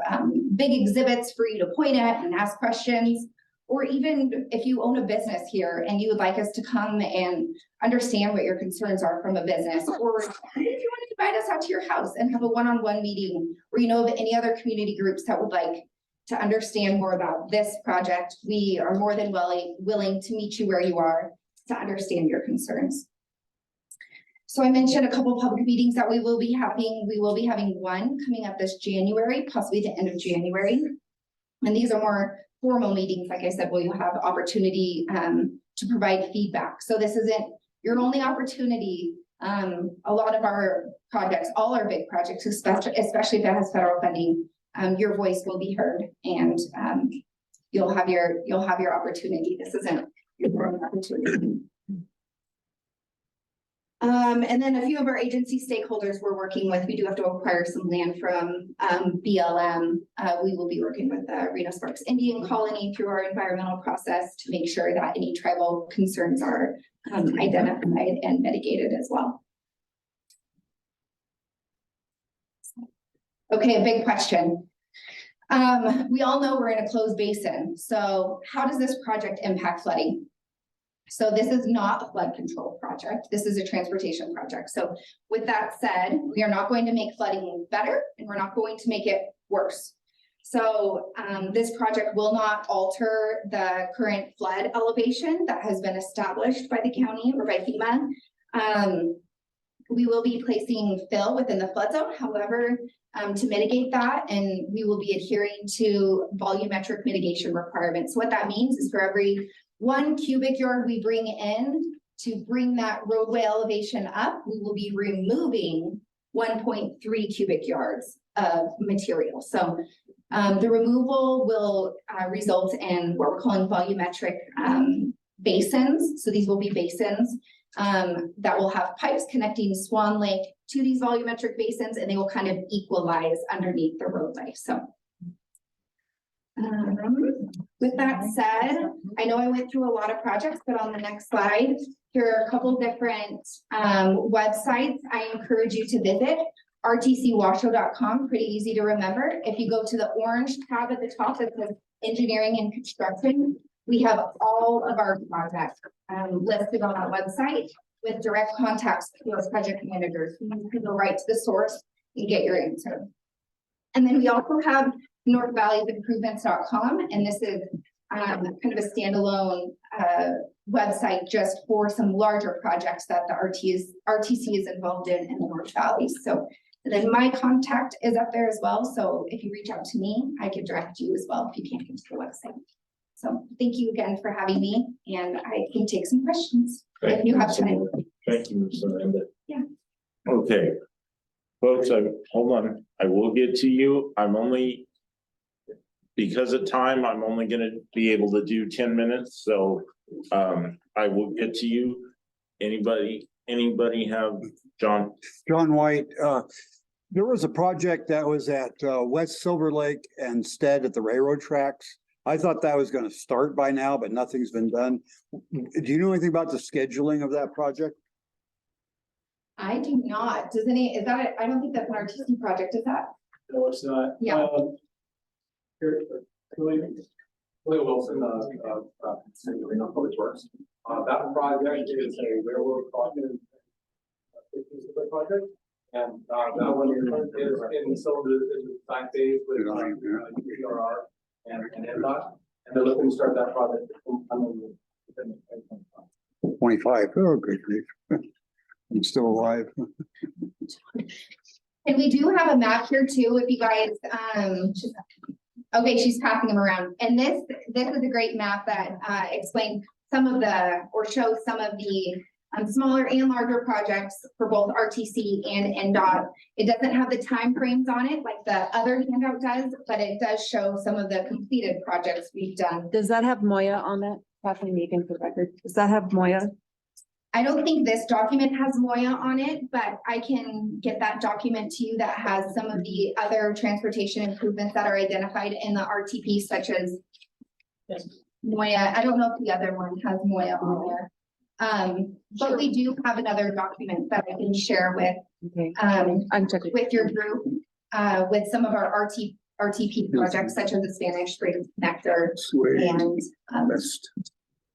big exhibits for you to point at and ask questions, or even if you own a business here and you would like us to come and understand what your concerns are from a business, or if you want to invite us out to your house and have a one-on-one meeting, or you know of any other community groups that would like to understand more about this project, we are more than willing to meet you where you are to understand your concerns. So I mentioned a couple of public meetings that we will be having. We will be having one coming up this January, possibly the end of January. And these are more formal meetings, like I said, where you have opportunity to provide feedback. So this isn't your only opportunity. A lot of our projects, all our big projects, especially if it has federal funding, your voice will be heard, and you'll have your opportunity. This isn't your only opportunity. And then a few of our agency stakeholders we're working with, we do have to acquire some land from BLM. We will be working with the Reno Sparks Indian Colony through our environmental process to make sure that any tribal concerns are identified and mitigated as well. Okay, a big question. We all know we're in a closed basin. So how does this project impact flooding? So this is not a flood control project. This is a transportation project. So with that said, we are not going to make flooding better, and we're not going to make it worse. So this project will not alter the current flood elevation that has been established by the county or by FEMA. We will be placing fill within the flood zone, however, to mitigate that, and we will be adhering to volumetric mitigation requirements. So what that means is for every 1 cubic yard we bring in to bring that roadway elevation up, we will be removing 1.3 cubic yards of material. So the removal will result in what we're calling volumetric basins. So these will be basins that will have pipes connecting Swan Lake to these volumetric basins, and they will kind of equalize underneath the roadway. So with that said, I know I went through a lot of projects, but on the next slide, here are a couple different websites I encourage you to visit. rtcwashoe.com, pretty easy to remember. If you go to the orange tab at the top that says engineering and construction, we have all of our projects listed on our website with direct contacts to our project managers. You can go right to the source and get your answer. And then we also have northvalleyimprovements.com, and this is kind of a standalone website just for some larger projects that the RTC is involved in the North Valley. So then my contact is up there as well. So if you reach out to me, I can direct you as well if you can't get to the website. So thank you again for having me, and I can take some questions if you have time. Thank you, Ms. Miranda. Yeah. Okay. Folks, hold on, I will get to you. I'm only, because of time, I'm only gonna be able to do 10 minutes, so I will get to you. Anybody have, John? John White, there was a project that was at West Silver Lake and Stead at the railroad tracks. I thought that was gonna start by now, but nothing's been done. Do you know anything about the scheduling of that project? I do not. Does any, is that, I don't think that's an RTC project, is that? No, it's not. Yeah. Here, William Wilson, City of Public Works. That project is a railroad project. Project, and that one is in some of the design phase with UPRR and NDOT, and they're looking to start that project. 25. Oh, good grief. I'm still alive. And we do have a map here too, if you guys, okay, she's passing them around. And this is a great map that explains some of the, or shows some of the smaller and larger projects for both RTC and NDOT. It doesn't have the time frames on it like the other handout does, but it does show some of the completed projects we've done. Does that have Moya on that? Kathleen Megan for the record. Does that have Moya? I don't think this document has Moya on it, but I can get that document to you that has some of the other transportation improvements that are identified in the RTP, such as Moya. I don't know if the other one has Moya on there. But we do have another document that I can share with, with your group, with some of our RTP projects, such as the Spanish Springs Connector and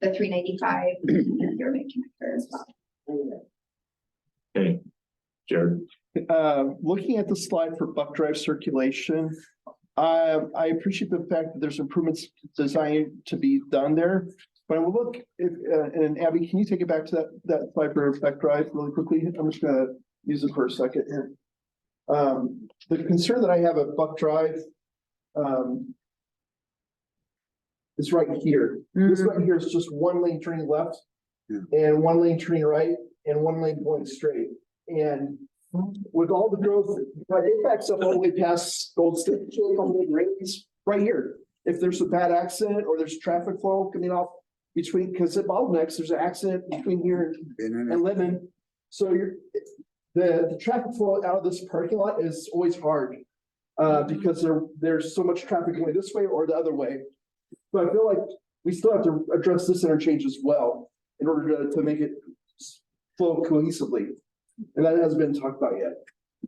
the 395 and Pyramid Connector as well. Okay, Jared. Looking at the slide for Buck Drive circulation, I appreciate the fact that there's improvements designed to be done there. But I will look, and Abby, can you take it back to that slide for Buck Drive really quickly? I'm just gonna use it for a second here. The concern that I have at Buck Drive is right here. This right here is just one lane turning left and one lane turning right and one lane going straight. And with all the growth, it backs up all the way past Gold State, all the way to Rayleigh's right here. If there's a bad accident or there's traffic flow coming off between, because at bottlenecks, there's an accident between here and Lemon. So the traffic flow out of this parking lot is always hard because there's so much traffic going this way or the other way. So I feel like we still have to address this interchange as well in order to make it flow cohesively. And that hasn't been talked about yet.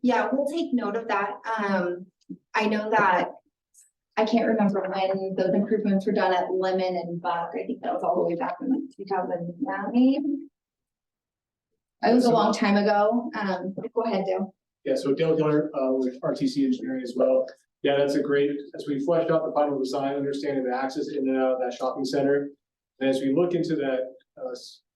Yeah, we'll take note of that. I know that I can't remember when those improvements were done at Lemon and Buck. I think that was all the way back in like 2009. It was a long time ago. Go ahead, Dale. Yeah, so Dale Giller with RTC Engineering as well. Yeah, that's a great, as we fleshed out the final design, understanding the access in and out of that shopping center. And as we look into that,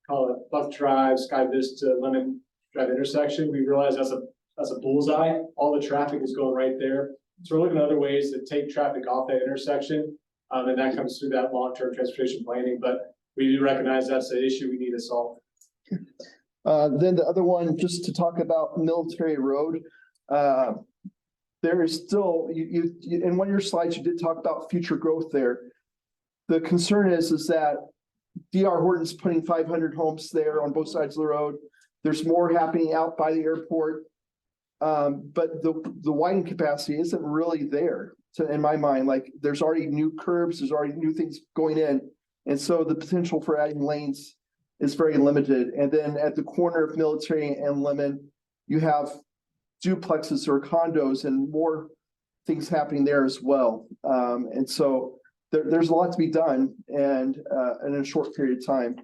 call it Buck Drive, Sky Vista, Lemon Drive intersection, we realize that's a bullseye. All the traffic is going right there. So we're looking at other ways to take traffic off that intersection. And that comes through that long-term transportation planning, but we do recognize that's an issue we need to solve. Then the other one, just to talk about Military Road. There is still, in one of your slides, you did talk about future growth there. The concern is that D.R. Horton's putting 500 homes there on both sides of the road. There's more happening out by the airport. But the widening capacity isn't really there. So in my mind, like there's already new curbs, there's already new things going in. And so the potential for adding lanes is very limited. And then at the corner of Military and Lemon, you have duplexes or condos and more things happening there as well. And so there's a lot to be done and in a short period of time.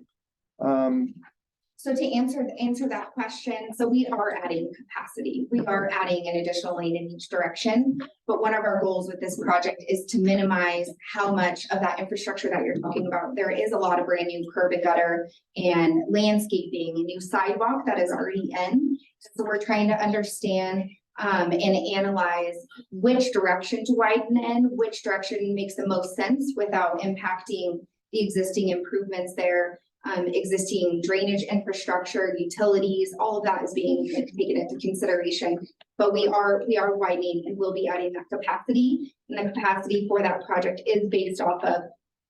So to answer that question, so we are adding capacity. We are adding an additional lane in each direction. But one of our goals with this project is to minimize how much of that infrastructure that you're talking about. There is a lot of brand new curb and gutter and landscaping and new sidewalk that is already in. So we're trying to understand and analyze which direction to widen in, which direction makes the most sense without impacting the existing improvements there. Existing drainage infrastructure, utilities, all of that is being taken into consideration. But we are widening and we'll be adding that capacity. And the capacity for that project is based off of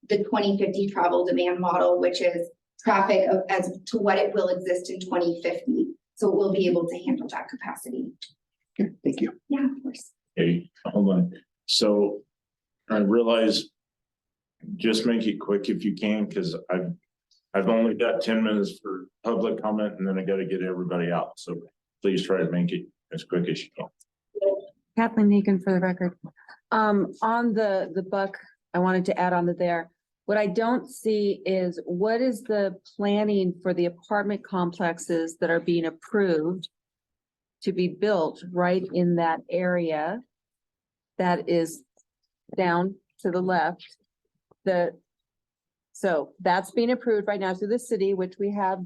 the 2050 travel demand model, which is traffic as to what it will exist in 2050. So we'll be able to handle that capacity. Okay, thank you. Yeah, of course. Okay, hold on. So I realize, just make it quick if you can, because I've only got 10 minutes for public comment and then I got to get everybody out. So please try to make it as quick as you can. Kathleen Hagan for the record. On the buck, I wanted to add on to there. What I don't see is what is the planning for the apartment complexes that are being approved to be built right in that area that is down to the left. So that's being approved right now through the city, which we have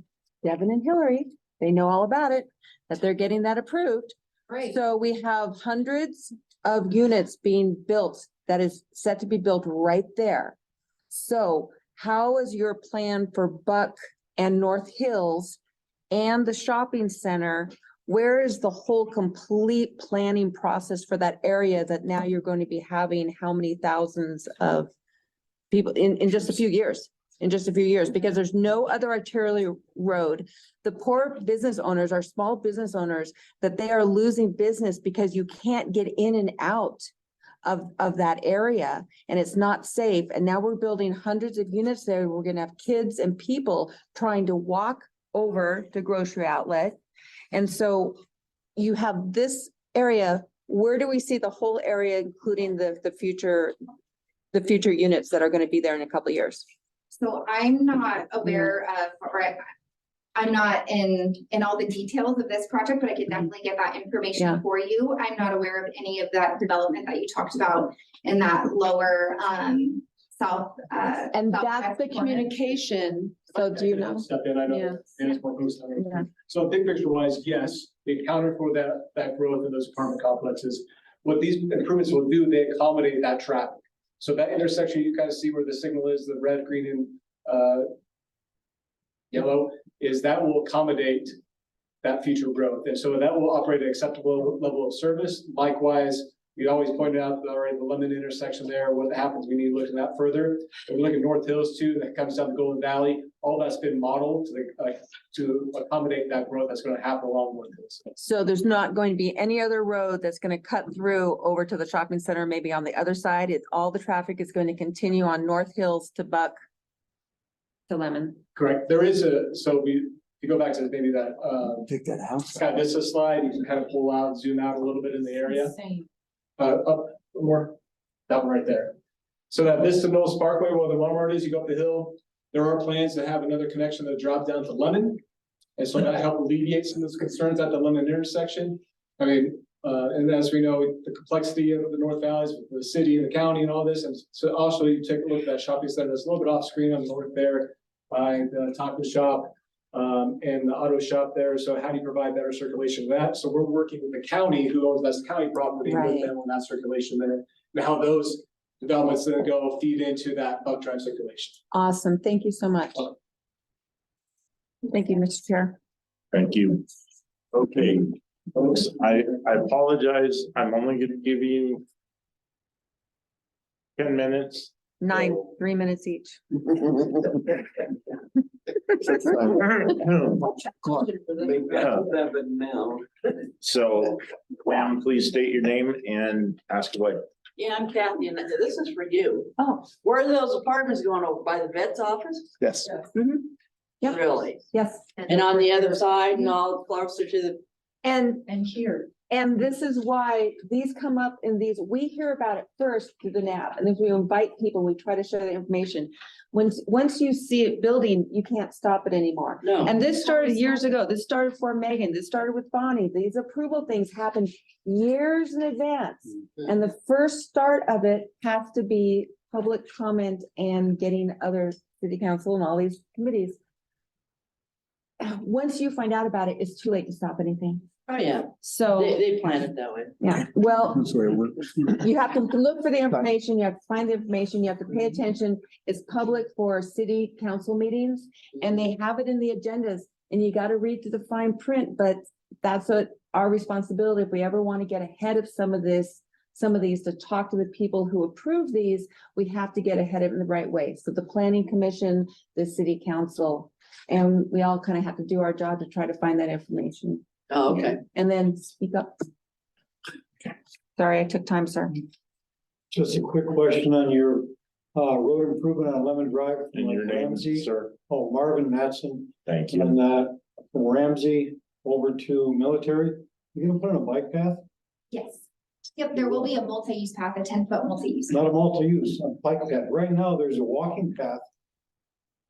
Devin and Hillary. They know all about it, that they're getting that approved. Right. So we have hundreds of units being built that is set to be built right there. So how is your plan for Buck and North Hills and the shopping center? Where is the whole complete planning process for that area that now you're going to be having how many thousands of people in just a few years, because there's no other arterial road. The poor business owners are small business owners that they are losing business because you can't get in and out of that area and it's not safe. And now we're building hundreds of units there. We're going to have kids and people trying to walk over to grocery outlet. And so you have this area. Where do we see the whole area, including the future units that are going to be there in a couple of years? So I'm not aware of, or I'm not in all the details of this project, but I can definitely get that information for you. I'm not aware of any of that development that you talked about in that lower south. And that's the communication. So do you know? Step in, I know. Yeah. And it's more boost. Yeah. So big picture wise, yes, they accounted for that growth in those apartment complexes. What these improvements will do, they accommodate that traffic. So that intersection, you kind of see where the signal is, the red, green, and yellow, is that will accommodate that future growth. And so that will operate at an acceptable level of service. Likewise, we always pointed out already the Lemon intersection there, what happens, we need to look at that further. If we look at North Hills too, that comes down to Golden Valley, all that's been modeled to accommodate that growth that's going to happen along North Hills. So there's not going to be any other road that's going to cut through over to the shopping center, maybe on the other side. All the traffic is going to continue on North Hills to Buck to Lemon. Correct. There is if you go back to maybe that Take that house. Scott Vista slide, you can kind of pull out, zoom out a little bit in the area. Up more, that one right there. So that Vista Knolls Parkway, where the Walmart is, you go up the hill, there are plans to have another connection that drop down to Lemon. And so that help alleviate some of those concerns at the Lemon intersection. I mean, and as we know, the complexity of the North Valleys, with the city and the county and all this. And so also you take a look at that shopping center that's a little bit off screen on the north there by the taco shop. And the auto shop there. So how do you provide better circulation of that? So we're working with the county who owns that's county property with them on that circulation there. And how those developments then go feed into that Buck Drive circulation. Awesome. Thank you so much. Thank you, Mr. Chair. Thank you. Okay, folks, I apologize. I'm only gonna give you 10 minutes. 9, 3 minutes each. So, please state your name and ask away. Yeah, I'm Kathy, and this is for you. Oh. Where are those apartments going over by the vet's office? Yes. Yep. Really? Yes. And on the other side and all closer to the, And here. And this is why these come up in these, we hear about it first through the NAP, and then we invite people, we try to share the information. Once you see it building, you can't stop it anymore. No. And this started years ago. This started for Megan. This started with Bonnie. These approval things happen years in advance. And the first start of it has to be public comment and getting other city council and all these committees. Once you find out about it, it's too late to stop anything. Oh, yeah. So. They planned it that way. Yeah, well, That's the way it works. you have to look for the information, you have to find the information, you have to pay attention. It's public for city council meetings and they have it in the agendas and you gotta read through the fine print, but that's what our responsibility. If we ever want to get ahead of some of these to talk to the people who approve these, we have to get ahead of it in the right way. So the planning commission, the city council, and we all kind of have to do our job to try to find that information. Oh, okay. And then speak up. Sorry, I took time, sir. Just a quick question on your road improvement on Lemon Drive. And your name, Ramsey. sir? Oh, Marvin Matson. Thank you. And from Ramsey over to Military. You gonna put in a bike path? Yes. Yep, there will be a multi-use path, a 10-foot multi-use. Not a multi-use, a bike path. Right now, there's a walking path.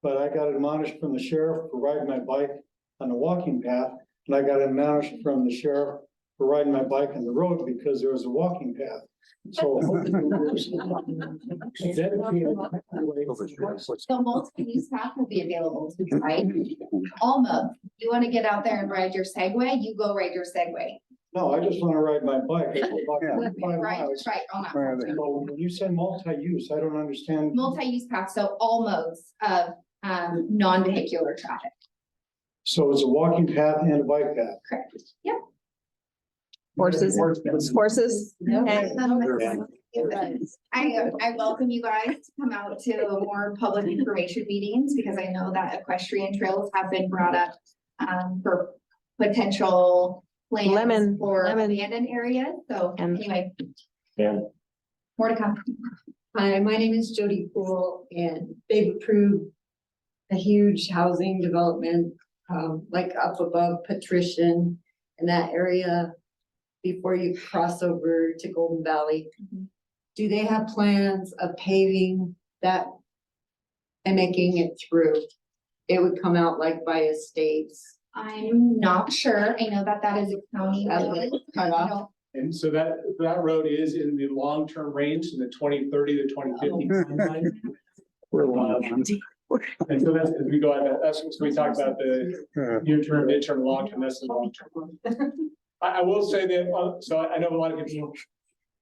But I got admonished from the sheriff for riding my bike on the walking path. And I got admonished from the sheriff for riding my bike on the road because there was a walking path. So. The multi-use path will be available to ride. All modes. You want to get out there and ride your Segway, you go ride your Segway. No, I just want to ride my bike. I go about Yeah. 25 Right, miles. right, on that. Where are they? So when you say multi-use, I don't understand. Multi-use path, so all modes of non-vehicular traffic. So it's a walking path and a bike path. Correct. Yep. Horses. I welcome you guys to come out to more public information meetings because I know that equestrian trails have been brought up for potential plans for abandoned areas. So anyway. Yeah. More to come. Hi, my name is Jody Poole and they've approved a huge housing development like up above Patrician in that area before you cross over to Golden Valley. Do they have plans of paving that and making it through? It would come out like by estates. I'm not sure. I know that is a county. road. And so that road is in the long-term range in the 2030 to 2050 timeline. And so that's, as we go on, that's, so we talk about the near-term, mid-term, long-term, that's the long-term. I will say that, so I know a lot of people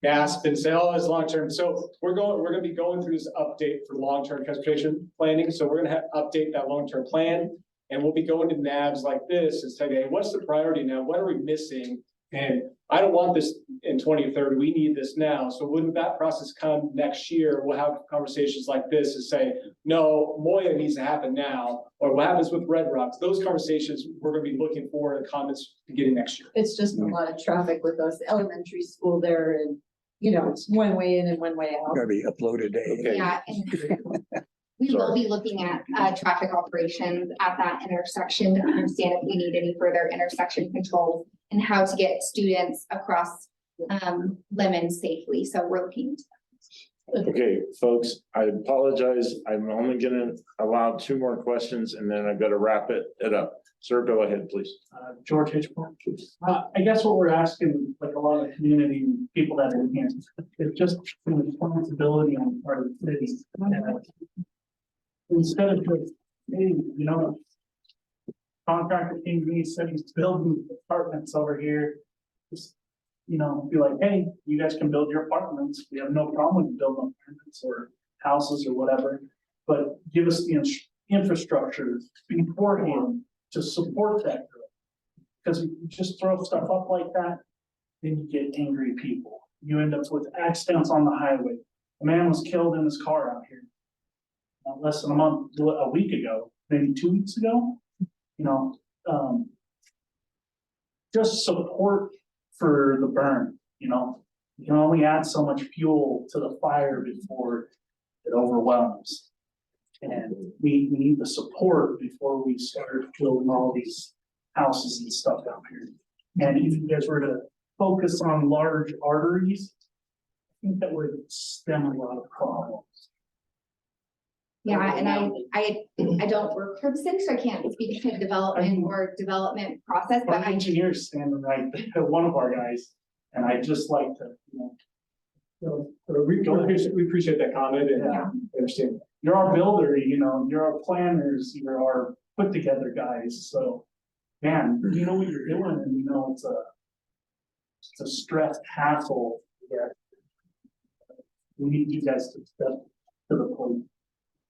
gasp and say, oh, it's long-term. So we're gonna be going through this update for long-term transportation planning. So we're gonna update that long-term plan. And we'll be going to NABs like this and saying, hey, what's the priority now? What are we missing? And I don't want this in 2030. We need this now. So when that process come next year, we'll have conversations like this and say, no, Moya needs to happen now. Or what happens with Red Rocks? Those conversations we're going to be looking for in the comments beginning next year. It's just a lot of traffic with us elementary school there and, you know, it's one way in and one way out. Gotta be uploaded. Yeah. We will be looking at traffic operations at that intersection to understand if we need any further intersection controls and how to get students across Lemon safely. So we're looking. Okay, folks, I apologize. I'm only gonna allow 2 more questions and then I've got to wrap it up. Sir, go ahead, please. George Hitchcock. I guess what we're asking, like a lot of community people that are in here, is just the responsibility on the part of the city. Instead of just, hey, you know, contractor came to me, said he's building apartments over here. Just, you know, be like, hey, you guys can build your apartments. We have no problem with building apartments or houses or whatever. But give us the infrastructure beforehand to support that growth. Because you just throw stuff up like that, then you get angry people. You end up with accidents on the highway. A man was killed in his car out here. Less than a week ago, maybe 2 weeks ago, you know, just support for the burn, you know. You can only add so much fuel to the fire before it overwhelms. And we need the support before we start building all these houses and stuff out here. And if you guys were to focus on large arteries, I think that would stem a lot of problems. Yeah, and I don't work for the city, so I can't speak to development or development process, Our but I. engineer's standing right there, one of our guys, and I just like to, you know. We appreciate that comment and Yeah. understand. You're our builder, you know, you're our planners, you're our put together guys, so. Man, you know what you're doing and you know it's a stress hassle, yeah. We need you guys to step to the plate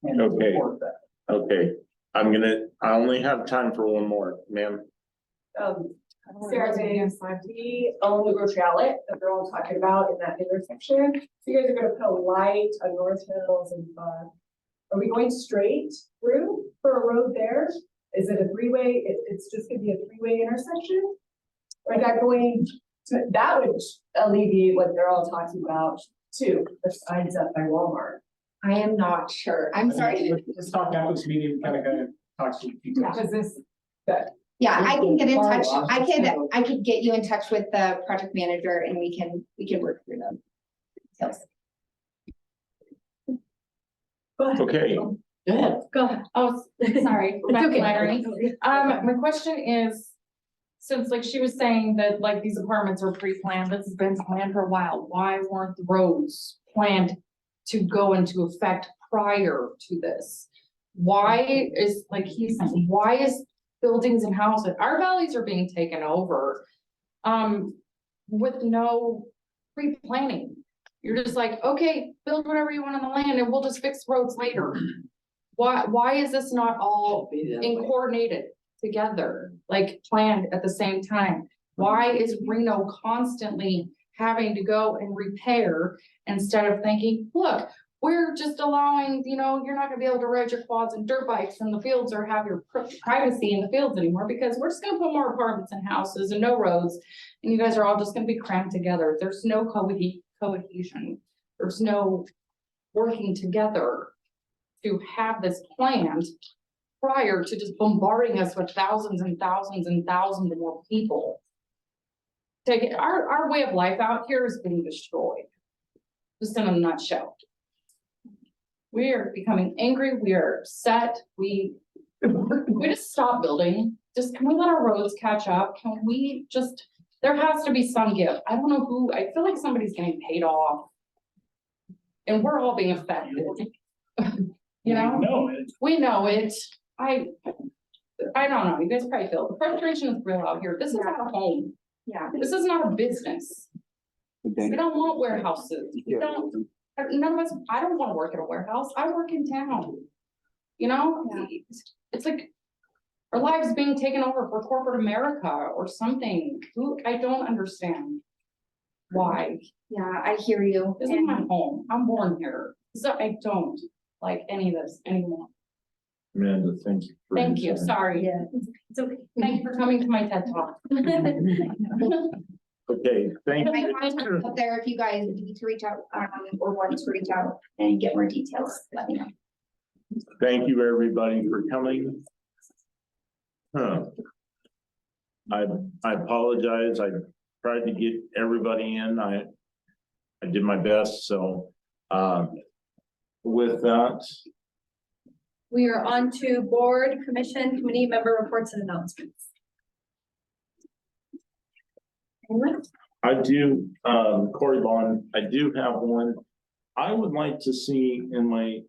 and Okay. support that. Okay, I only have time for one more, ma'am. Sarah James, we own the Grocery Outlet that they're all talking about in that intersection. So you guys are gonna put a light on North Hills and, are we going straight through for a road there? Is it a three-way? It's just gonna be a three-way intersection? Or is that going to, that would alleviate what they're all talking about too, the signs up by Walmart. I am not sure. I'm sorry. Let's talk after this meeting, kind of talk to you. Because this, that, Yeah, I can get in touch. I could get you in touch with the project manager and we can work through them. Details. Okay, Go ahead. Oh, sorry. It's okay. Flannery. My question is, since like she was saying that like these apartments are pre-planned, this has been planned for a while, why weren't the roads planned to go into effect prior to this? Why is, like he's saying, why is buildings and houses, our valleys are being taken over with no pre-planning? You're just like, okay, build whatever you want on the land and we'll just fix roads later. Why is this not all coordinated together, like planned at the same time? Why is Reno constantly having to go and repair instead of thinking, look, we're just allowing, you know, you're not gonna be able to ride your quads and dirt bikes in the fields or have your privacy in the fields anymore because we're just gonna put more apartments and houses and no roads. And you guys are all just gonna be crammed together. There's no cohesion. There's no working together to have this planned prior to just bombarding us with thousands and thousands and thousands more people. Our way of life out here is being destroyed. Just in a nutshell. We are becoming angry, we are upset, we just stop building. Just, can we let our roads catch up? Can we just, there has to be some gift. I don't know who, I feel like somebody's getting paid off. And we're all being affected. You know? We know it. I don't know, you guys probably feel, the frustration is real out here. This is not a home. Yeah. This is not a business. We don't want warehouses. We don't, none of us, I don't want to work at a warehouse. I work in town. You know, it's like our lives being taken over for corporate America or something. I don't understand why. Yeah, I hear you. This is my home. I'm born here. So I don't like any of this anymore. Amanda, thank you. Thank you. Sorry. Yeah, it's okay. Thank you for coming to my TED Talk. Okay, thank My you. contact up there, if you guys need to reach out, or want to reach out and get more details, let me know. Thank you, everybody, for coming. I apologize. I tried to get everybody in. I did my best, so with that. We are on to board, commission, committee member reports and announcements. I do, Corey Bond, I do have one. I would like to see in my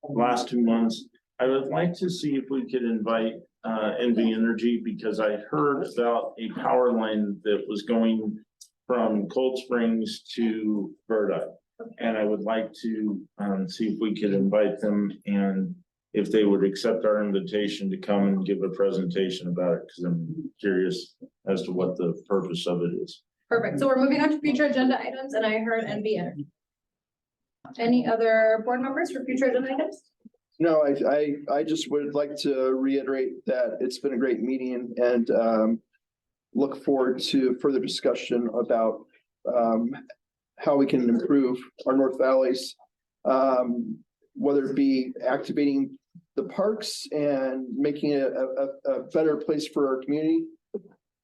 last 2 months, I would like to see if we could invite NV Energy, because I heard about a power line that was going from Cold Springs to Verda. And I would like to see if we could invite them and if they would accept our invitation to come and give a presentation about it, because I'm curious as to what the purpose of it is. Perfect. So we're moving on to future agenda items and I heard NV Energy. Any other board members for future agenda items? No, I just would like to reiterate that it's been a great meeting and look forward to further discussion about how we can improve our North Valleys. Whether it be activating the parks and making it a better place for our community.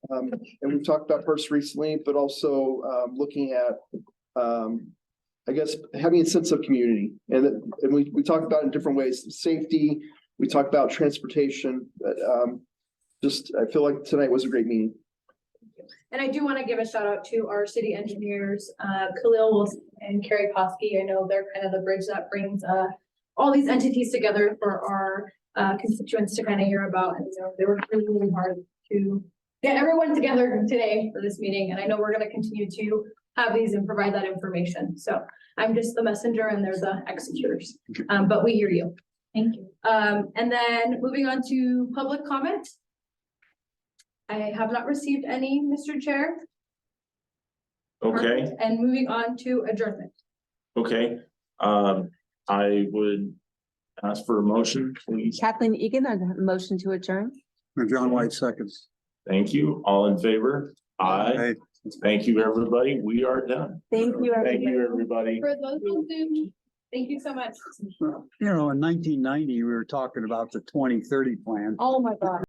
And we've talked about parks recently, but also looking at I guess having a sense of community, and we talked about it in different ways, safety, we talked about transportation, but just, I feel like tonight was a great meeting. And I do want to give a shout out to our city engineers, Khalil Wilson and Carrie Kosky. I know they're kind of the bridge that brings all these entities together for our constituents to kind of hear about. And so they worked really, really hard to get everyone together today for this meeting. And I know we're going to continue to have these and provide that information. So I'm just the messenger and they're the executors. But we hear you. Thank you. And then moving on to public comment. I have not received any, Mr. Chair. Okay, And moving on to adjournment. okay. I would ask for a motion, please. Kathleen Egan, a motion to adjourn. John White seconds. Thank you. All in favor? Aye. Hey, Thank you, everybody. We are done. Thank you. Thank you, everybody. For those on Zoom, thank you so much. you know, in 1990, we were talking about the 2030 plan. Oh, my God.